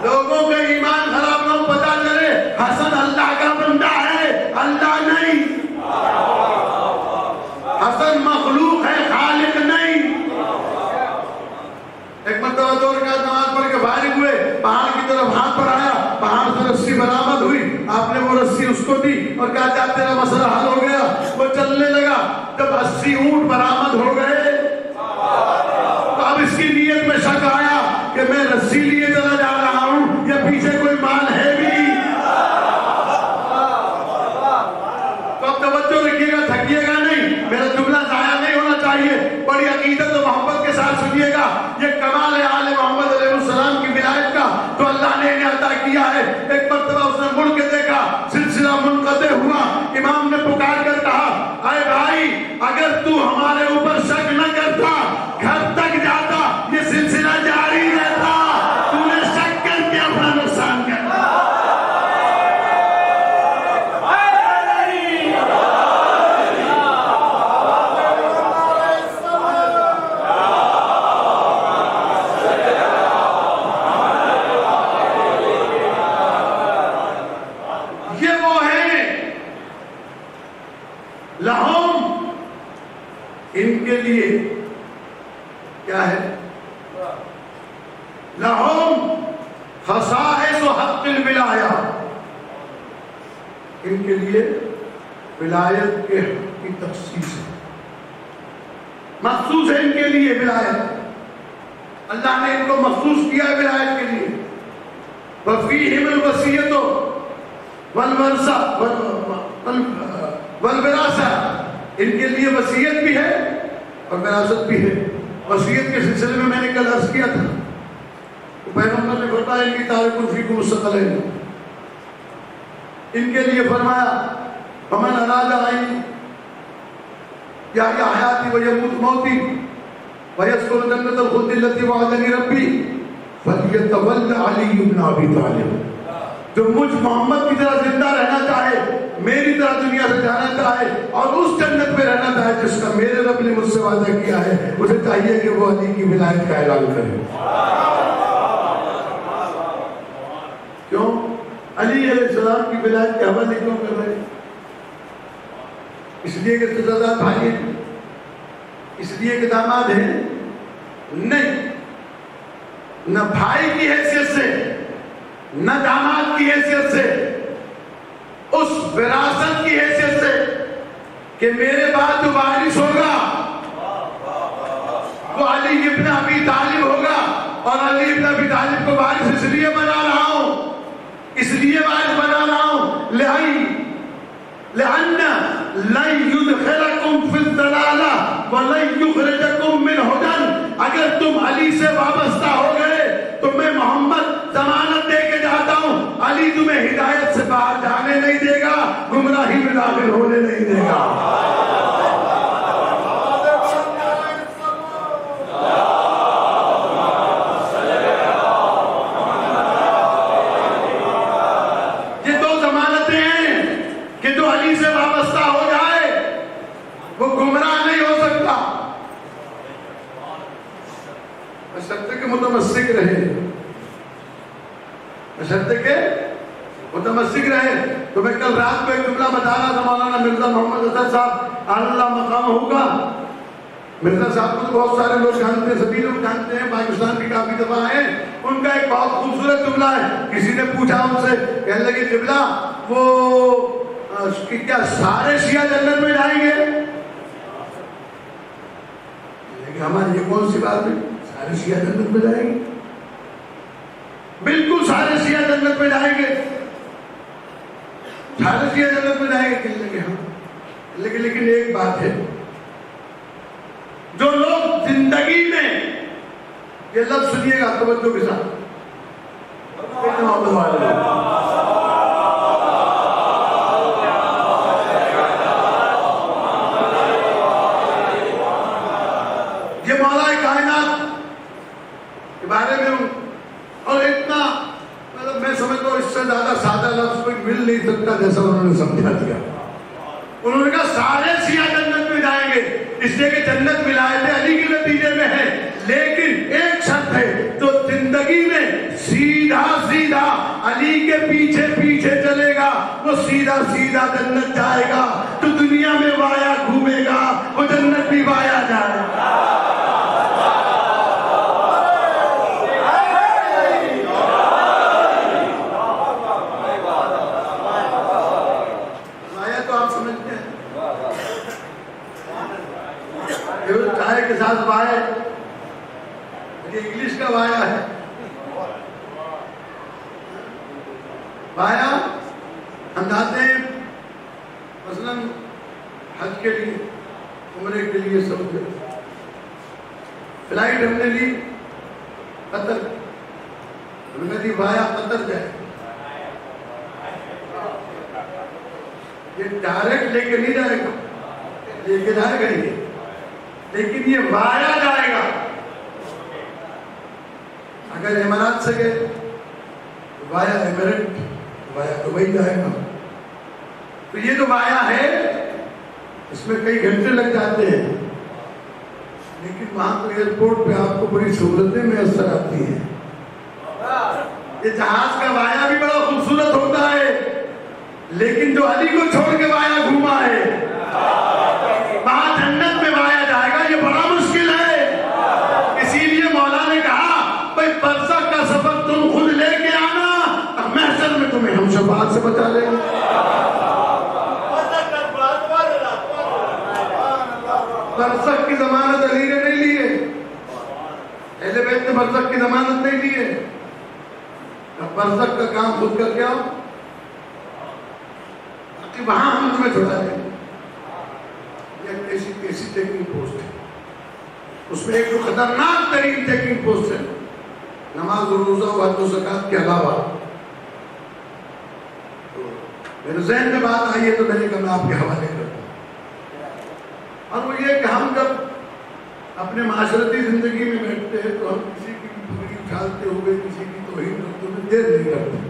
لوگوں کے ایمان خراب نہ ہو, پتہ چلے حسن اللہ کا بندہ ہے, اللہ نہیں. حسن مخلوق ہے, خالق نہیں. ایک مرتبہ 2 رکعت نماز پڑھ کے فارغ ہوئے, پہاڑ کی طرف ہاتھ بڑھایا, پہاڑ سے رسی برآمد ہوئی، آپ نے وہ رسی اس کو دی اور کہا جا تیرا مسئلہ حل ہو گیا، وہ چلنے لگا۔ جب 80 اونٹ برآمد ہو گئے تو اب اس کی نیت میں شک آیا کہ میں رسی لیے چلا جا رہا ہوں یا پیچھے کوئی مال ہے بھی۔ تو اب توجہ رکھیے گا، تھکیے گا نہیں، میرا جملہ ضائع نہیں ہونا چاہیے، بڑی عقیدت و محبت کے ساتھ سنیے گا۔ یہ کمال ہے آل محمد علیہ السلام کی ولایت کا تو اللہ نے انہیں عطا کیا ہے۔ ایک مرتبہ اس نے مڑ کے دیکھا، سلسلہ منقطع ہوا، امام نے پکار کر کہا اے بھائی اگر تو ہمارے اوپر شک نہ کرتا گھر تک جاتا، یہ سلسلہ جاری رہتا، تو نے شک کر کے اپنا نقصان کرتا۔ لہم، ان کے لیے کیا ہے؟ لہم خصائص حق الولایہ، ان کے لیے ولایت کے حق کی تخصیص ہے، مخصوص ہے ان کے لیے ولایت، اللہ نے ان کو مخصوص کیا ہے ولایت کے لیے۔ وفیہم الوصیۃ والورثہ والوراثہ، ان کے لیے وصیت بھی ہے اور وراثت بھی ہے۔ وصیت کے سلسلے میں نے کل عرض کیا تھا، پیغمبر نے فرمایا ان کی تارک فیکم الثقلین، ان کے لیے فرمایا فمن اراد ان یحیی حیاتی ویموت موتی ویدخل جنۃ الخلد التي وعدنی ربی فلیتول علی بن ابی طالب، جو مجھ محمد کی طرح زندہ رہنا چاہے، میری طرح دنیا سے جانا چاہے اور اس جنت میں رہنا چاہے جس کا میرے رب نے مجھ سے وعدہ کیا ہے، اسے چاہیے کہ وہ علی کی ولایت کا اعلان کرے۔ کیوں؟ علی علیہ السلام کی ولایت کے حوالے کیوں کر رہے ہیں؟ اس لیے کہ سزادار بھائی ہیں، اس لیے کہ داماد ہیں؟ نہیں، نہ بھائی کی حیثیت سے نہ داماد کی حیثیت سے، اس وراثت کی حیثیت سے کہ میرے بعد جو وارث ہوگا وہ علی ابن ابی طالب ہوگا، اور علی ابن ابی طالب کو وارث اس لیے بنا رہا ہوں، اس لیے وارث بنا رہا ہوں لأن لن يدخلكم في الضلالة ولن يخرجكم من هدى، اگر تم علی سے وابستہ ہو گئے تو میں محمد ضمانت دے کے جاتا ہوں، علی تمہیں ہدایت سے باہر جانے نہیں دے گا، گمراہی میں داخل ہونے نہیں دے گا۔ یہ دو ضمانتیں ہیں کہ جو علی سے وابستہ ہو جائے وہ گمراہ نہیں ہو سکتا، بشرطے کہ متمسک رہے، بشرطے کہ متمسک رہے۔ تو میں کل رات کو ایک جملہ بتا رہا تھا، مولانا مرزا محمد اسد صاحب اعلیٰ مقام ہوگا، مرزا صاحب کو بہت سارے لوگ جانتے ہیں، سبھی لوگ جانتے ہیں، پاکستان بھی کافی دفعہ ہیں۔ ان کا ایک بہت خوبصورت جملہ ہے، کسی نے پوچھا ان سے، کہنے لگے قبلہ وہ کیا سارے شیعہ جنت میں جائیں گے؟ لیکن ہماری یہ کون سی بات ہے، سارے شیعہ جنت میں جائیں گے؟ بالکل سارے شیعہ جنت میں جائیں گے، سارے شیعہ جنت میں جائیں گے، کہنے لگے ہاں، لیکن ایک بات ہے، جو لوگ زندگی میں، یہ لفظ سنیے گا توجہ کے ساتھ، یہ مولا کائنات کے بارے میں ہوں، اور اتنا مطلب میں سمجھتا ہوں اس سے زیادہ سادہ لفظ کوئی مل نہیں سکتا جیسا انہوں نے سمجھا دیا۔ انہوں نے کہا سارے شیعہ جنت میں جائیں گے، اس لیے کہ جنت ولایت علی کے نتیجے میں ہے، لیکن ایک شرط ہے، جو زندگی میں سیدھا علی کے پیچھے پیچھے چلے گا وہ سیدھا جنت جائے گا، تو دنیا میں وایا گھومے گا وہ جنت بھی وایا جائے گا۔ کے ساتھ وائے، یہ انگلش کا وایا ہے. وایا ہم جاتے ہیں مثلاً حج کے لیے، عمرے کے لیے، سب فلائٹ ہم نے لی قطر، ہم نے دی وایا قطر جائے. یہ ڈائریکٹ لے کے نہیں جائے گا، لے کے جائے گا یہ، لیکن یہ وایا جائے گا. اگر امارات سے گئے وایا ایمریٹ، وایا دبئی جائے گا. تو یہ جو وایا ہے اس میں کئی گھنٹے لگ جاتے ہیں، لیکن وہاں تو ایئرپورٹ پہ آپ کو بڑی سہولتیں میسر آتی ہیں. یہ جہاز کا وایا بھی بڑا خوبصورت ہوتا ہے، لیکن جو علی کو چھوڑ کے وایا گھوما ہے وہاں جنت میں وایا جائے گا، یہ بڑا مشکل ہے. اسی لیے مولا نے کہا بھائی برزخ کا سفر تم خود لے کے آنا، محشر میں تمہیں ہم شفاعت سے بچا لیں گے. برزخ کی ضمانت علی نے نہیں لی ہے، اہل بیت نے برزخ کی ضمانت نہیں لی ہے. اب برزخ کا کام خود کر کے آؤ، وہاں ہم تمہیں چھوڑا دیں گے. یہ ایسی چیکنگ پوسٹ ہے، اس میں ایک جو خطرناک ترین چیکنگ پوسٹ ہے نماز و روزہ و حج و زکات کے علاوہ. میرے ذہن میں بات آئی ہے تو میں نے کہا میں آپ کے حوالے کرتا ہوں. اور وہ یہ کہ ہم جب اپنے معاشرتی زندگی میں بیٹھتے ہیں تو ہم کسی کی پگڑی اچھالتے ہوئے، کسی کی توہین کرتے ہوئے دیر نہیں کرتے.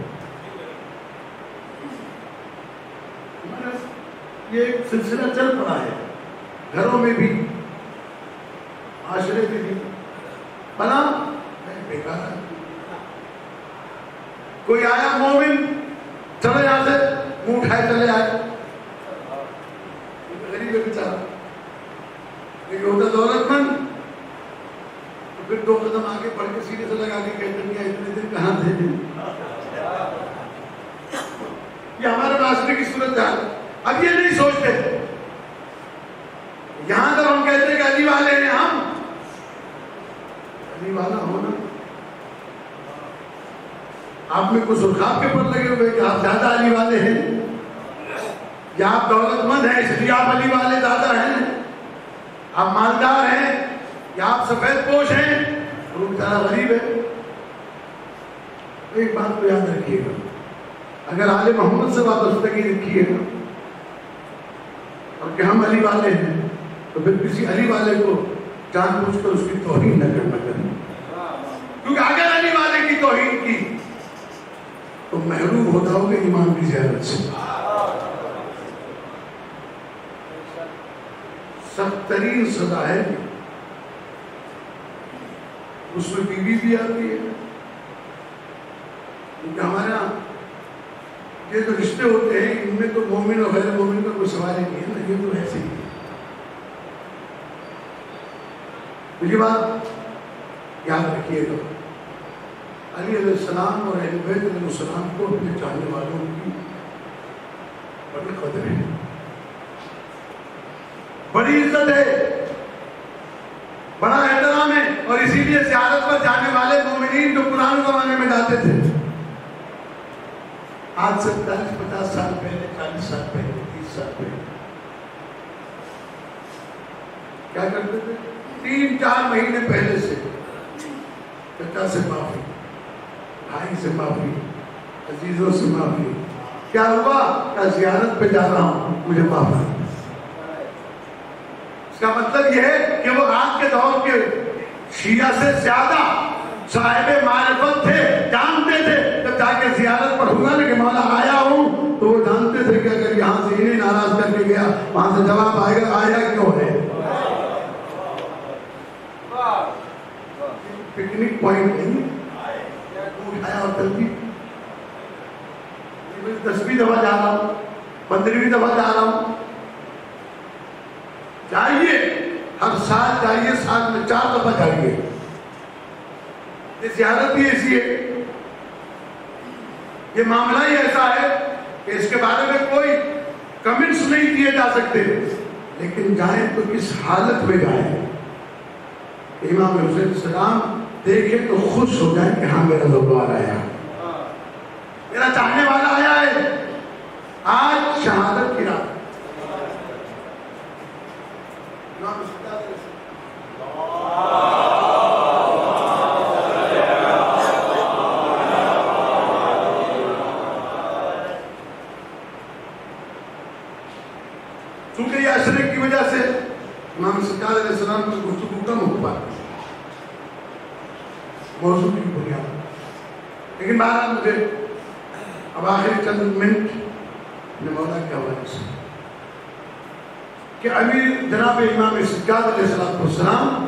یہ ایک سلسلہ چل پڑا ہے گھروں میں بھی، معاشرے میں بھی. بنا بیکار ہے. کوئی آیا مومن، چلے یہاں سے، منہ اٹھائے چلے آئے. غریب ہے بیچارہ، ایک ہوتا دولت مند تو پھر دو قدم آگے بڑھ کے سینے سے لگا کے کہتے ہیں اتنے دن کہاں تھے. یہ ہمارے معاشرے کی صورت حال. اب یہ نہیں سوچتے، یہاں جب ہم کہتے ہیں کہ علی والے ہیں، ہم علی والا ہونا، آپ میں کچھ سرخاب کے پر لگے ہوئے کہ آپ زیادہ علی والے ہیں، یا آپ دولت مند ہیں اس لیے آپ علی والے زیادہ ہیں، آپ مالدار ہیں یا آپ سفید پوش ہیں اور وہ بیچارہ غریب ہے. ایک بات کو یاد رکھیے گا، اگر آل محمد سے وابستگی رکھی ہے اور کہ ہم علی والے ہیں تو پھر کسی علی والے کو جان بوجھ کر اس کی توہین نہ کرنا کریں، کیونکہ اگر علی والے کی توہین کی تو محروم ہوتا ہوگا ایمان کی زیارت سے. سخت ترین سزا ہے، اس میں بیوی بھی آتی ہے. کیونکہ ہمارے یہاں یہ جو رشتے ہوتے ہیں ان میں تو مومن اور غیر مومن کا کوئی سوال ہی نہیں ہے نا، یہ تو ایسے ہی ہے. یہ بات یاد رکھیے گا، علی علیہ السلام اور اہل بیت علیہ السلام کو اپنے چاہنے والوں کی بڑی قدر ہے، بڑی عزت ہے، بڑا احترام ہے. اور اسی لیے زیارت پر جانے والے مومنین جو پرانے زمانے میں جاتے تھے، آج سے 40-50 سال پہلے، 40 سال پہلے، 30 سال پہلے کیا کرتے تھے؟ 3-4 مہینے پہلے سے چچا سے معافی، بھائی سے معافی، عزیزوں سے معافی. کیا ہوا؟ کہ زیارت پہ جا رہا ہوں، مجھے معاف کر. اس کا مطلب یہ ہے کہ وہ آج کے دور کے شیعہ سے زیادہ صاحب معرفت تھے، جانتے تھے. جب جا کے زیارت پر ہوا نا کہ مولا آیا ہوں، تو وہ جانتے تھے کہ اگر یہاں سے انہیں ناراض کر کے گیا وہاں سے جواب آئے گا آیا کیوں ہے. پکنک پوائنٹ نہیں اٹھایا اور چل دی. 10ویں دفعہ جا رہا ہوں، 15ویں دفعہ جا رہا ہوں. جائیے، ہر سال جائیے، سال میں 4 دفعہ جائیے. یہ زیارت بھی ایسی ہے، یہ معاملہ ہی ایسا ہے کہ اس کے بارے میں کوئی کمنٹس نہیں دیے جا سکتے. لیکن جائیں تو کس حالت میں جائیں. امام حسین السلام دیکھیں تو خوش ہو جائیں کہ ہاں میرا زوروار آیا، میرا چاہنے والا آیا ہے، آج شہادت کی رات۔ چونکہ یہ عشرے کی وجہ سے امام سرکار علیہ السلام کی گفتگو کم ہو پاتی موضوع کی بنیاد، لیکن بہرحال مجھے اب آخری چند منٹ اپنے مولا کے حوالے سے کہ امیر جناب امام سجاد علیہ السلام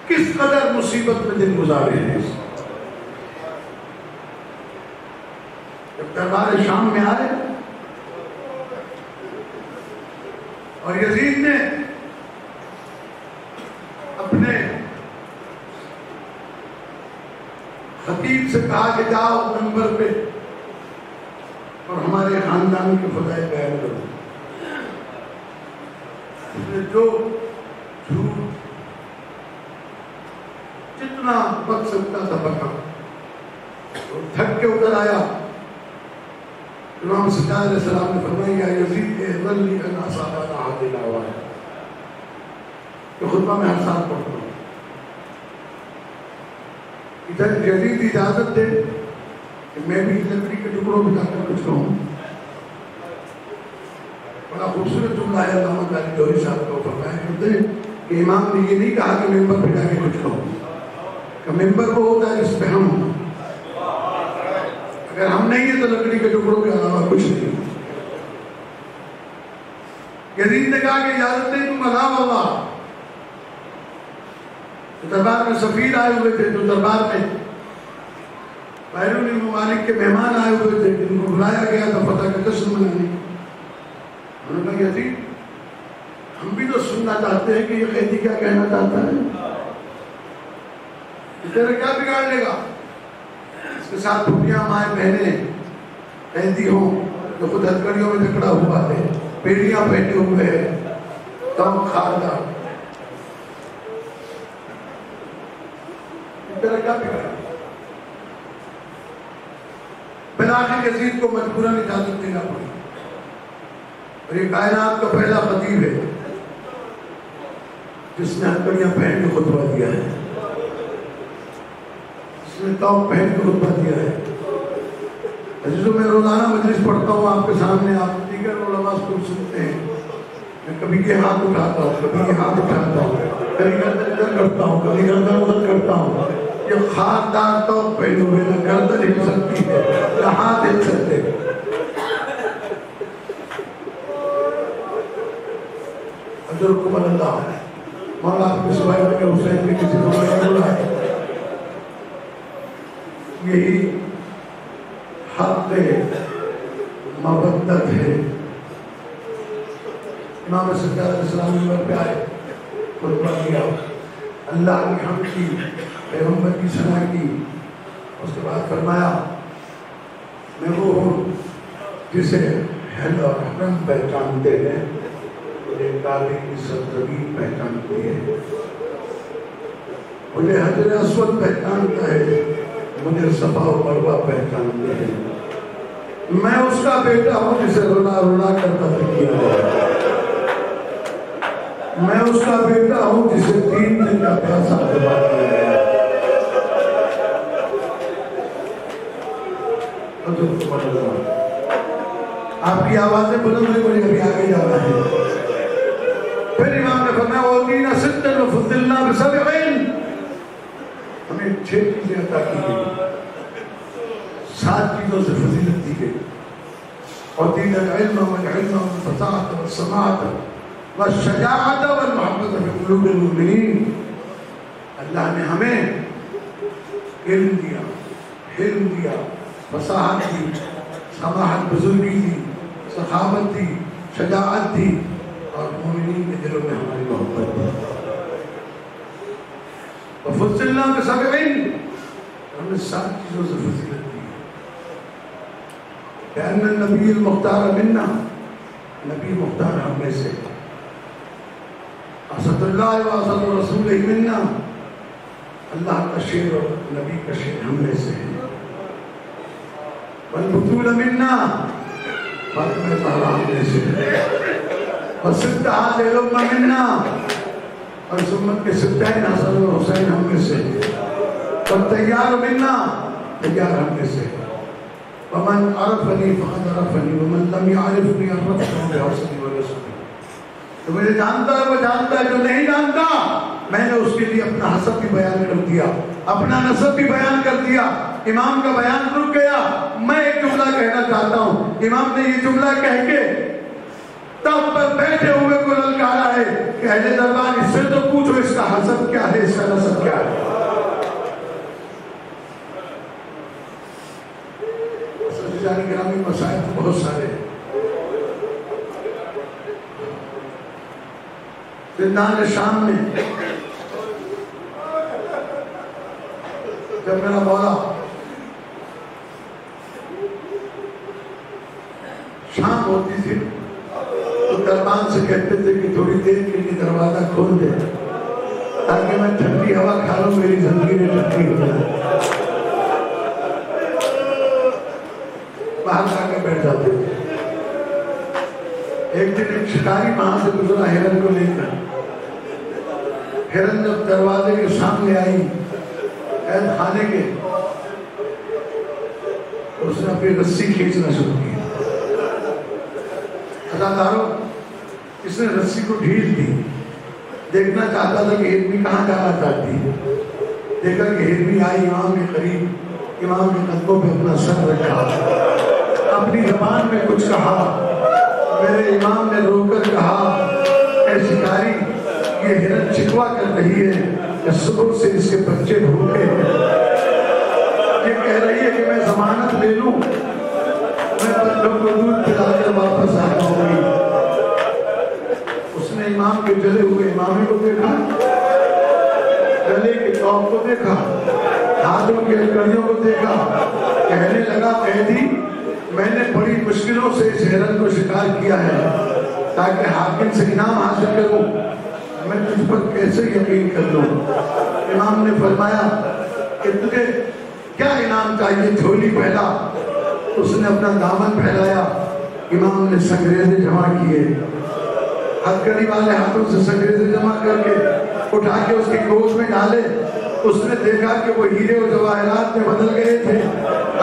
کس قدر مصیبت میں دن گزارے ہیں۔ جب دربار شام میں آئے اور یزید نے اپنے خطیب سے کہا کہ جاؤ منبر پہ اور ہمارے خاندان کے فضائل بیان کرو، اس نے جو جھوٹ جتنا بک سکتا تھا بکا، تھک کے اتر آیا۔ امام سجاد علیہ السلام نے فرمایا یا یزید اذن لی ان اصاب هذه الاوان، یہ خطبہ میں ہر سال پڑھتا ہوں، ادھر یزید اجازت دے کہ میں بھی لکڑی کے ٹکڑوں بتا کر کچھ کہوں۔ بڑا خوبصورت جملہ ہے علامہ قاری جوہری صاحب کو فرمایا کرتے ہیں کہ امام نے یہ نہیں کہا کہ ممبر پہ جا کے کچھ کہوں، کہ ممبر وہ ہوتا ہے جس پہ ہم ہوں، اگر ہم نہیں ہیں تو لکڑی کے ٹکڑوں کے علاوہ کچھ نہیں۔ یزید نے کہا کہ اجازت نہیں تم عذاب اللہ، دربار میں سفیر آئے ہوئے تھے، جو دربار میں بیرونی ممالک کے مہمان آئے ہوئے تھے جن کو بلایا گیا تھا فتح کا جشن منانے۔ انہوں نے کہا یزید ہم بھی تو سننا چاہتے ہیں کہ یہ قیدی کیا کہنا چاہتا ہے، تیرے کیا بگاڑ لے گا، اس کے ساتھ پھوپیاں مائیں بہنیں قیدی ہوں جو خود ہتھکڑیوں میں جکڑا ہوا ہے، پیڑیاں پہنے ہوئے ہیں، کم خاردار، تیرا کیا بگاڑ؟ بلاخر یزید کو مجبوراً اجازت دینا پڑی، اور یہ کائنات کا پہلا خطیب ہے جس نے ہتھکڑیاں پہن کے خطبہ دیا ہے، توب پہن کے خطبہ دیا ہے۔ عزیزوں میں روزانہ مجلس پڑھتا ہوں آپ کے سامنے، آپ دیگر علماء کو سنتے ہیں، میں کبھی یہ ہاتھ اٹھاتا ہوں، کبھی یہ ہاتھ اٹھاتا ہوں، کبھی گردن ادھر کرتا ہوں، کبھی گردن ادھر کرتا ہوں۔ یہ خاردار توب پہنے ہوئے نہ گردن ہل سکتی ہے نہ ہاتھ ہل سکتے۔ حضرت اللہ مولا آپ کے سوائے میں حسین کے کسی کو بولا ہے، یہی حق مودت ہے۔ امام سجاد علیہ السلام منبر پہ آئے، خطبہ دیا، اللہ کی حمد کی، پیغمبر کی ثنا کی، اس کے بعد فرمایا میں وہ ہوں جسے حل اور حرم پہچانتے ہیں، مجھے کعبے کی سرزمین پہچانتی ہے، مجھے حجر اسود پہچانتا ہے، مجھے صفا و مروہ پہچانتے ہیں، میں اس کا بیٹا ہوں جسے رونا رونا کر قتل کیا ہے، میں اس کا بیٹا ہوں جسے 3 دن کا پیاسا دبا دیا گیا۔ آپ کی آوازیں بلند ہوئی، مجھے ابھی آگے جانا ہے۔ پھر امام نے فرمایا وَأُوتِينَا سِتًّا وَفُضِّلْنَا بِسَبْعٍ، ہمیں 6 چیزیں عطا کی گئی، 7 چیزوں سے فضیلت دی گئی۔ وَأُوتِينَا الْعِلْمَ وَالْحِلْمَ وَالْفَصَاحَةَ وَالسَّمَاحَةَ وَالشَّجَاعَةَ وَالْمَحَبَّةَ فِي قُلُوبِ الْمُؤْمِنِينَ، اللہ نے ہمیں علم دیا، حلم دیا، فصاحت دی، سماحت بزرگی دی، سخاوت دی، شجاعت دی، اور مومنین کے دلوں میں ہماری محبت دی۔ وَفُضِّلْنَا بِسَبْعٍ، ہم نے 7 چیزوں سے فضیلت دی۔ ان النبی المختار منا، نبی مختار ہم میں سے، اسد اللہ و اسد رسول منا، اللہ کا شیر اور نبی کا شیر ہم میں سے ہے، والبطول منا، فاطمہ زہرا ہم میں سے ہے، وصدق هذه الامہ منا، اور اس امت کے صدقین حسن و حسین ہم میں سے ہے، والتیار منا، تیار ہم میں سے ہے، ومن عرفنی فقد عرفنی ومن لم يعرفنی عرفته بحسنی ونسبی، تو مجھے جانتا ہے وہ جانتا ہے، جو نہیں جانتا میں نے اس کے لیے اپنا حسب بھی بیان کر دیا، اپنا نسب بھی بیان کر دیا۔ امام کا بیان رک گیا، میں ایک جملہ کہنا چاہتا ہوں۔ امام نے یہ جملہ کہہ کے تب پر بیٹھے ہوئے کو للکارا ہے کہ اہل دربار اس سے تو پوچھو اس کا حسب کیا ہے، اس کا نسب کیا ہے۔ جانی گرامی مسائل تو بہت سارے ہیں۔ زندان شام میں جب میرا مولا شام ہوتی تھی تو دربان سے کہتے تھے کہ تھوڑی دیر کے لیے دروازہ کھول دے تاکہ میں ٹھنڈی ہوا کھا لوں، میری زندگی میں ٹھنڈی ہو جائے۔ باہر جا کے بیٹھ جاتے تھے۔ ایک دن ایک شکاری وہاں سے گزرا ہرن کو لے کر، ہرن جب دروازے کے سامنے آئی قید خانے کے، اس نے اپنی رسی کھینچنا شروع کی۔ اداکاروں، اس نے رسی کو ڈھیل دی، دیکھنا چاہتا تھا کہ ہرنی کہاں جانا چاہتی ہے۔ دیکھا کہ ہرنی آئی امام کے قریب، امام کے قدموں پہ اپنا سر رکھا، اپنی زبان میں کچھ کہا۔ میرے امام نے رو کر کہا، اے شکاری، یہ ہرن شکوا کر رہی ہے کہ صبح سے اس کے بچے بھوکے ہیں، یہ کہہ رہی ہے کہ میں ضمانت لے لوں، میں بچوں کو دودھ پلا کر واپس آ جاؤں گی۔ اس نے امام کے جلے ہوئے امامے کو دیکھا، گلے کے چوک کو دیکھا، ہاتھوں کی ہتھکڑیوں کو دیکھا، کہنے لگا قیدی، میں نے بڑی مشکلوں سے اس ہرن کو شکار کیا ہے تاکہ حاکم سے انعام حاصل کروں، میں تجھ پر کیسے یقین کر لوں؟ امام نے فرمایا کہ تجھے کیا انعام چاہیے، جھولی پھیلا۔ اس نے اپنا دامن پھیلایا، امام نے سنگریزے جمع کیے، ہتھکڑی والے ہاتھوں سے سنگریزے جمع کر کے اٹھا کے اس کی گود میں ڈالے۔ اس نے دیکھا کہ وہ ہیرے و جواہرات میں بدل گئے تھے۔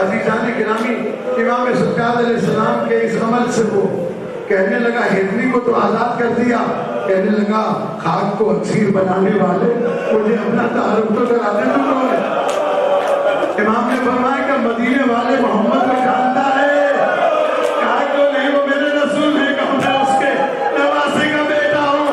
عزیزان گرامی، امام سجاد علیہ السلام کے اس عمل سے وہ کہنے لگا ہرنی کو تو آزاد کر دیا، کہنے لگا خاک کو اکسیر بنانے والے مجھے اپنا تعارف تو کراتے تو کون ہے؟ امام نے فرمایا کہ مدینے والے محمد کو جانتا ہے، کہا کیوں نہیں، وہ میرے رسول ہیں، کہ میں اس کے نواسے کا بیٹا ہوں۔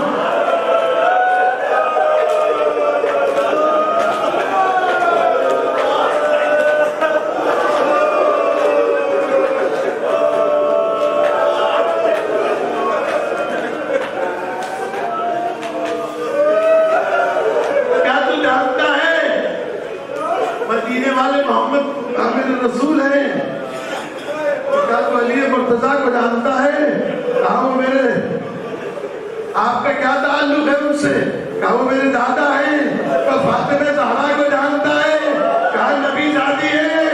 رسول ہے، کیا تو علی مرتضیٰ کو جانتا ہے؟ کہا وہ میرے، آپ کا کیا تعلق ہے ان سے؟ کہا وہ میرے دادا ہیں۔ کہا فاطمہ زہرا کو جانتا ہے؟ کہا نبی زادی ہے۔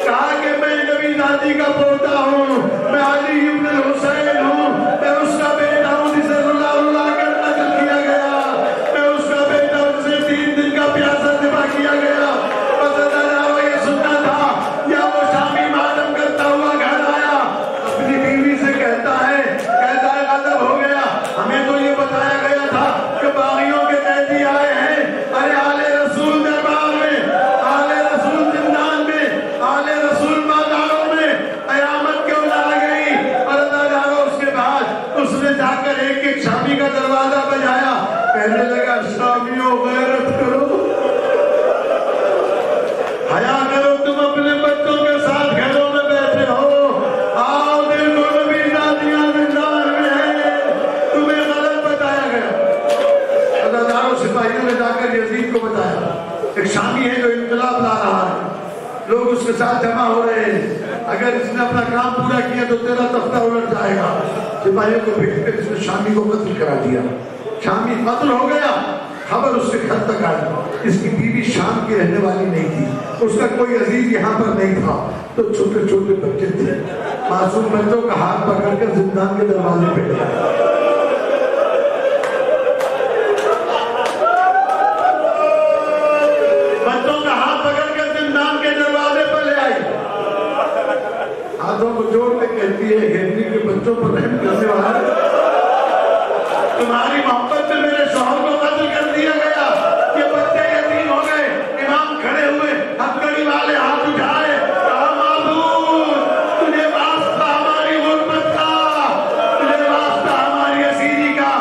کہا کہ میں نبی زادی کا پوتا ہوں، میں علی ابن الحسین ہوں، میں اس کا بیٹا ہوں جسے اللہ کر قتل کیا گیا، میں اس کا بیٹا ہوں جسے 3 دن کا پیاسا ذبح کیا گیا۔ ہمیں تو یہ بتایا گیا تھا کہ باغیوں کے قیدی آئے ہیں، ارے آل رسول دربار میں، آل رسول زندان میں، آل رسول بازاروں میں، قیامت کیوں نہ آ گئی؟ اور اللہ جانو اس کے بعد اس نے جا کر ایک شامی کا دروازہ بجایا، کہنے لگا شامیوں غیرت کرو، حیا کرو، تم اپنے بچوں کے ساتھ گھروں میں بیٹھے ہو، آؤ دیکھو نبی زادیاں زندان میں ہیں، تمہیں غلط بتایا گیا۔ عزاداروں سپاہیوں نے جا کر یزید کو بتایا، ایک شامی ہے جو انقلاب لا رہا ہے، لوگ اس کے ساتھ جمع ہو رہے ہیں، اگر اس نے اپنا کام پورا کیا تو تیرا تختہ الٹ جائے گا. سپاہیوں کو بھیج کر اس نے شامی کو قتل کرا دیا. شامی قتل ہو گیا. خبر اس کے گھر تک آئی. اس کی بیوی شام کی رہنے والی نہیں تھی. اس کا کوئی عزیز یہاں پر نہیں تھا. تو چھوٹے چھوٹے بچے تھے. معصوم بچوں کا ہاتھ پکڑ کر زندان کے دروازے پہ گیا. بچوں کا ہاتھ پکڑ کر زندان کے دروازے پر لے آئی. ہاتھوں کو جوڑ کے کہتی ہے ہیرنی کے بچوں پر رحم کرنے والا, تمہاری محبت میں میرے شوہر کو قتل کر دیا گیا. یہ بچے یتیم ہو گئے. امام کھڑے ہوئے, ہتھکڑی والے ہاتھ اٹھائے, کہا معبود تجھے واسطہ ہماری غربت کا, تجھے واسطہ ہماری اسیری کا.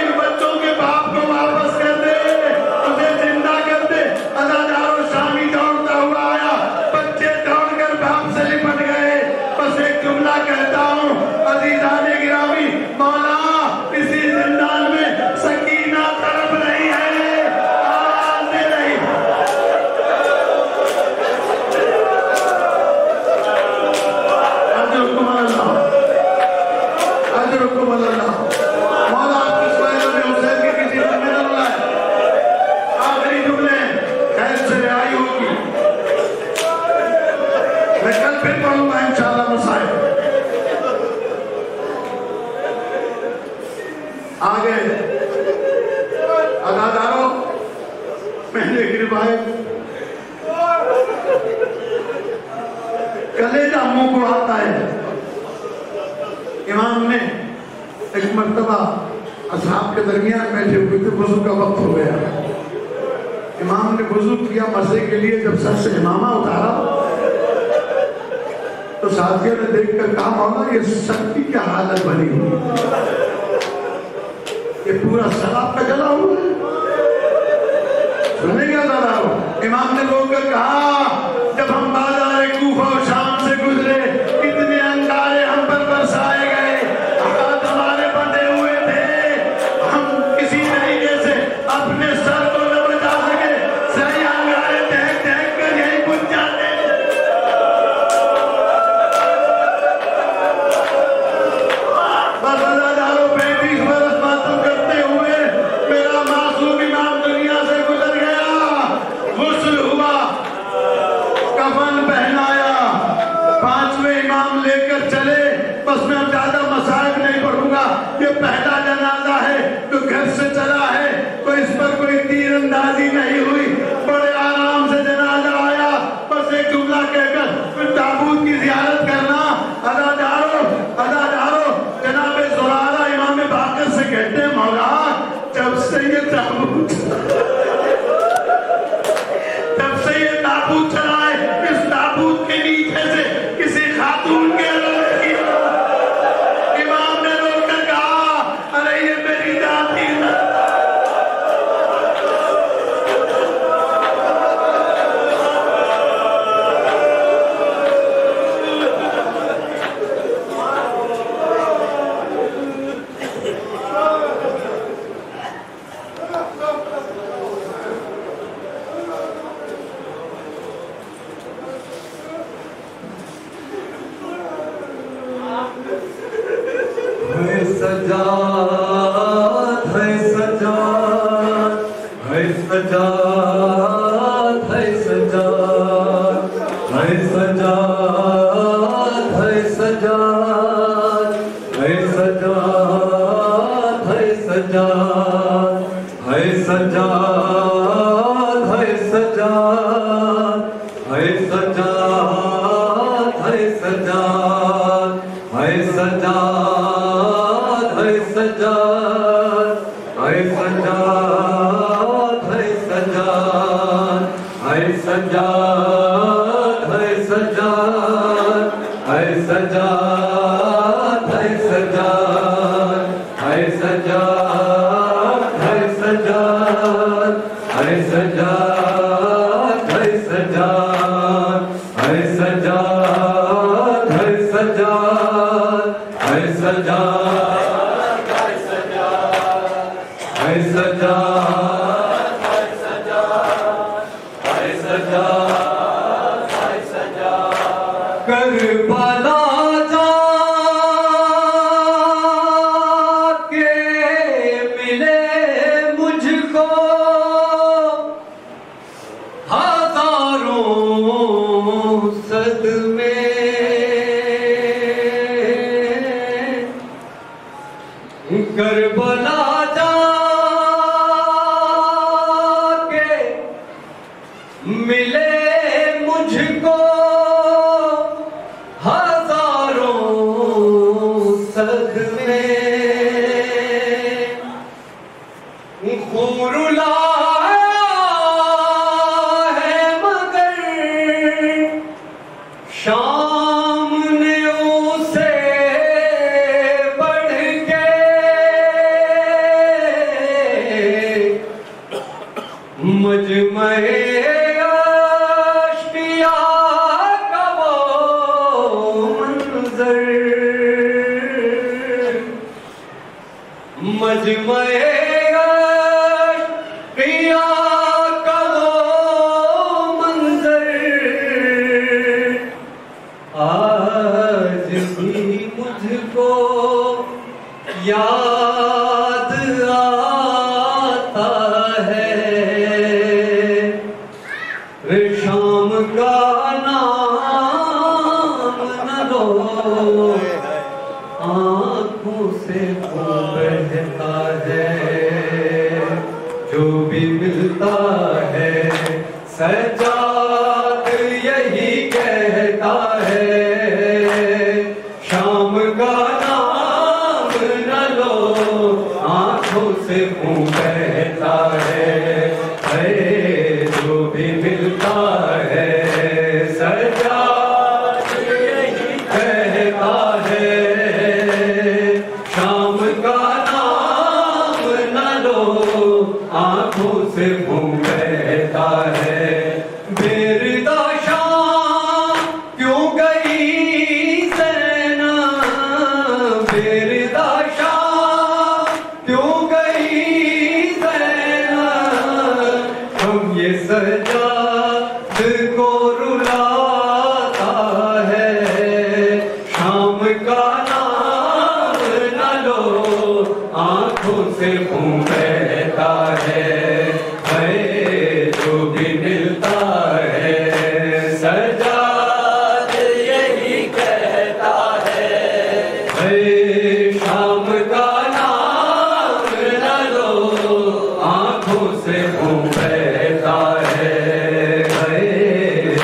ان بچوں کے باپ کو واپس کر دے, تجھے زندہ کر دے. ازادار شامی دوڑتا ہوا آیا. بچے دوڑ کر باپ سے لپٹ گئے. بس ایک جملہ کہتا ہوں عزیزان گرامی, مولا اسی زندان میں سکینہ تڑپ رہی ہے, آواز دے رہی. اجرکم اللہ, اجرکم اللہ. مولا آپ کی سوائلوں نے حسین کے کسی دن میں نہ رلائے. آخری جملے خیر سے رہائی ہوگی. میں کل پھر پڑھوں گا انشاءاللہ مسائل. آگے اداداروں, میں نے ایک روایت, کلیجہ منہ کو آتا ہے. امام نے ایک مرتبہ اصحاب کے درمیان بیٹھے ہوئے تھے, وضو کا وقت ہو گیا. امام نے وضو کیا مسئلے کے لیے. جب سر سے امامہ اتارا تو ساتھیوں نے دیکھ کر کہا مولا یہ سر کی کیا حالت بنی ہوئی, یہ پورا شراب کا جلا ہوا ہے. سننے کیا ذرا ہو. امام نے روک کر کہا جب ہم بازار کوفہ و شام سے گزرے کتنے انگارے ہم پر برسائے گئے, ہاتھ ہمارے بندھے ہوئے تھے, ہم کسی طریقے سے اپنے سر کو نہ بچا سکے. صحیح انگارے دہک دہک کر یہیں بجھ جاتے. بس ازاداروں 35 برس ماتم کرتے ہوئے میرا معصوم امام دنیا سے گزر گیا. غسل ہوا, کفن پہنایا, 5ویں امام لے کر چلے. بس میں زیادہ مصائب نہیں پڑھوں گا. یہ پہلا جنازہ ہے جو گھر سے چلا ہے, تو اس پر کوئی تیر اندازی نہیں ہوئی. بڑے آرام سے جنازہ آیا. بس ایک جملہ کہہ کر پھر تابوت کی زیارت کرنا. ازاداروں, ازاداروں, جناب زرارہ امام باقر سے کہتے ہیں مولا جب سے یہ تابوت چلا ہے, اس تابوت کے نیچے سے کسی خاتون کے امام نے رو کر کہا ارے یہ میری ذاتی کر ملے مجھ کو ہزاروں صدمے، خور لایا ہے مگر شام نے اسے پڑھ کے، مجمع مجمع اشقیا کا وہ منظر آج بھی مجھ کو یاد آتا ہے، شام کا نام نہ لو آنکھوں سے بہتا ہے، جو بھی ملتا ہے سجاد یہی کہتا ہے، شام کا نام نہ لو آنکھوں سے بہتا ہے، جو بھی ملتا ہے سجاد یہی کہتا ہے، آنکھوں سے منہ بہتا ہے، بیردہ شام کیوں گئی زینب، بیردہ شام کیوں گئی زینب، ہم یہ سجاد کو رلاتا ہے، شام کا نام نہ لو آنکھوں سے منہ بہتا ہے، جو بھی ملتا ہے سجاد یہی کہتا ہے، شام کا نام نہ لو آنکھوں سے منہ بہتا ہے،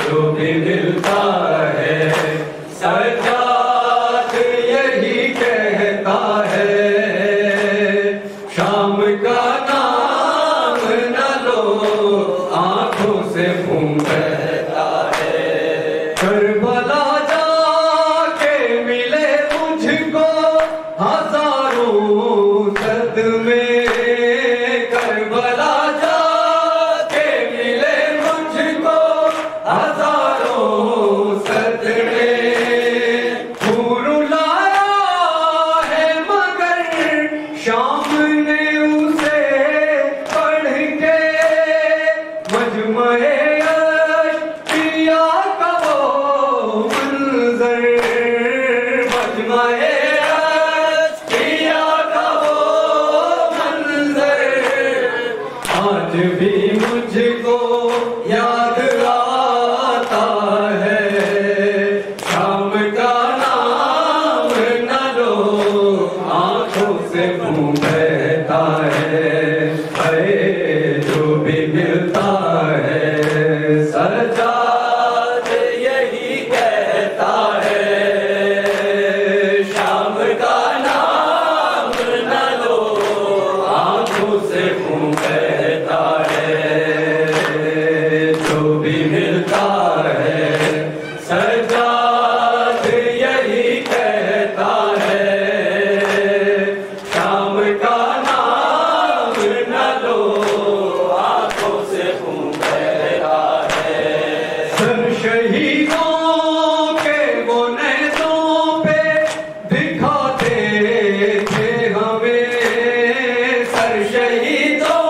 جو بھی ملتا ہے سجاد یہی کہتا ہے، شام کا نام نہ لو آنکھوں سے منہ بہتا ہے، کربلا جا کے ملے مجھ کو ہزاروں صدمے، کربلا جا کے ملے مجھ کو ہزاروں صدمے، خور لایا ہے مگر شام نے اسے پڑھ کے، مجمع اشقیا کا وہ منظر، مجمع اشقیا کا وہ منظر آج بھی مجھ کو یاد آتا ہے، شام کا نام نہ لو آنکھوں سے منہ بہتا ہے، جو بھی ملتا ہے سجاد یہی کہتا ہے، شام کا نام نہ لو آنکھوں سے منہ بہتا ہے، جو بھی ملتا ہے سجاد یہی کہتا ہے، شام کا نام نہ لو آنکھوں سے منہ بہتا ہے، سر شہیدوں کے وہ نیزوں پہ دکھاتے تھے ہمیں، سر شہیدوں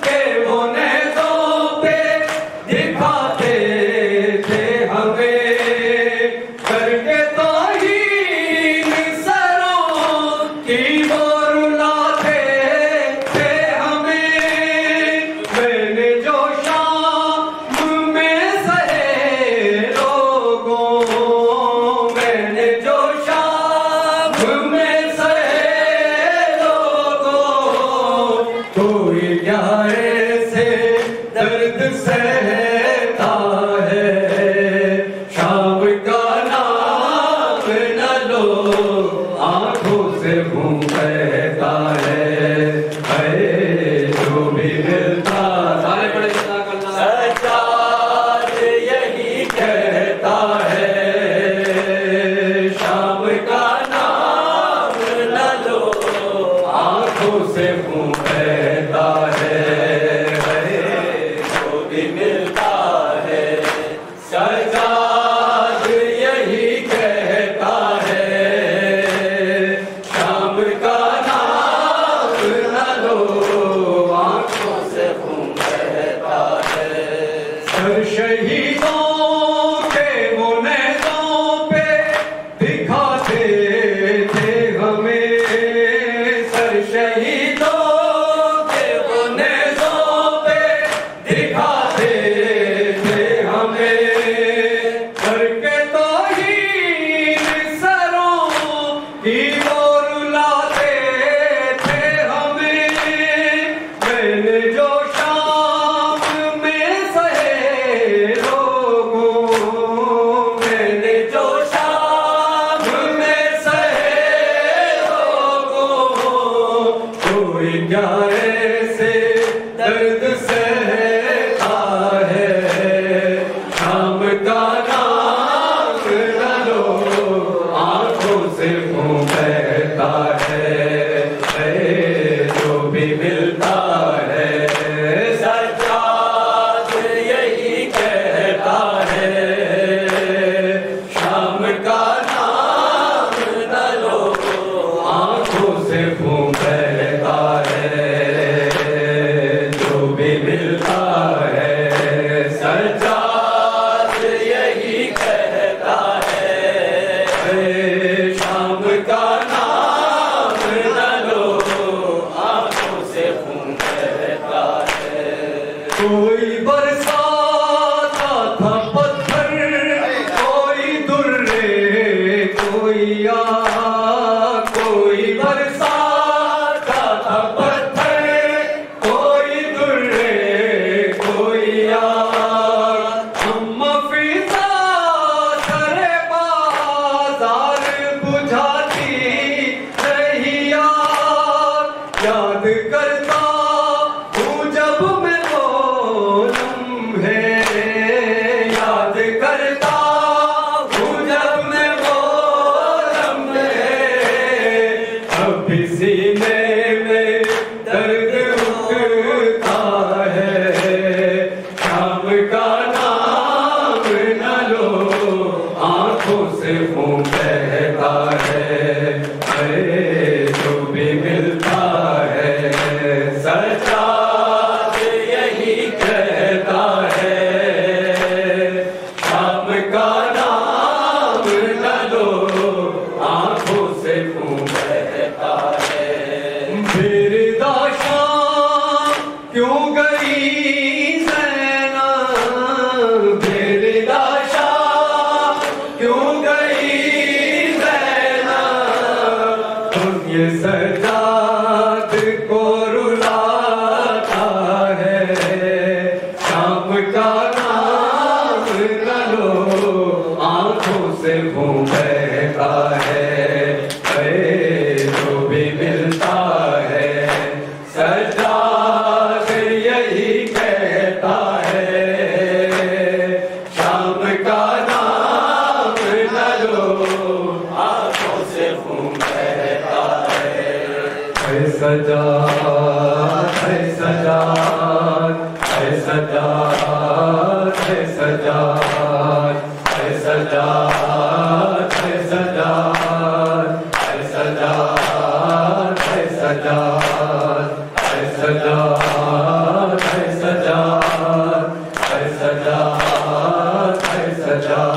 کے وہ نیزوں پہ دکھاتے تھے ہمیں، کر کے توہین سروں کی وہ رلاتے تھے ہمیں، میں نے جو شام میں سہے لوگوں، میں نے جو شام میں سہے لوگوں، کوئی کیا ایسے درد سہے بھی ملتا ہے سجاد یہی کہتا ہے شام کا نام نہ لو آنکھوں سے خون بہتا ہے کوئی برساتا تھا پتھر کوئی درے کوئی آگ کوئی برساتا تھا پتھر کوئی درے کوئی آگ ہم فضا سر بازار بجھاتی رہی آگ یاد کرتا ہوں جب میں وہ لمحے یاد کرتا ہوں جب میں وہ لمحے اب سینے میں درد اٹھتا ہے شام کا نام نہ لو آنکھوں سے خون بہتا ہے اے جو بھی ملتا ہے سجاد یہی کہتا ہے شام کا نام نہ لو آنکھوں سے خون بہتا ہے پھر شام کیوں گئی زینب پھر شام کیوں گئی زینب تم یہ سجاد کو رلاتا ہے شام کا نام نہ لو آنکھوں سے خون بہتا ہے اے جو بھی ملتا ہے سجاد یہی کہتا ہے شام کا نام نہ لو آنکھوں سے خون بہتا ہے اے سجاد اے سجاد اے سجاد اے سجاد اے سجاد اے سجاد اے سجاد اے سجاد اے سجاد اے سجاد اے سجاد اے سجاد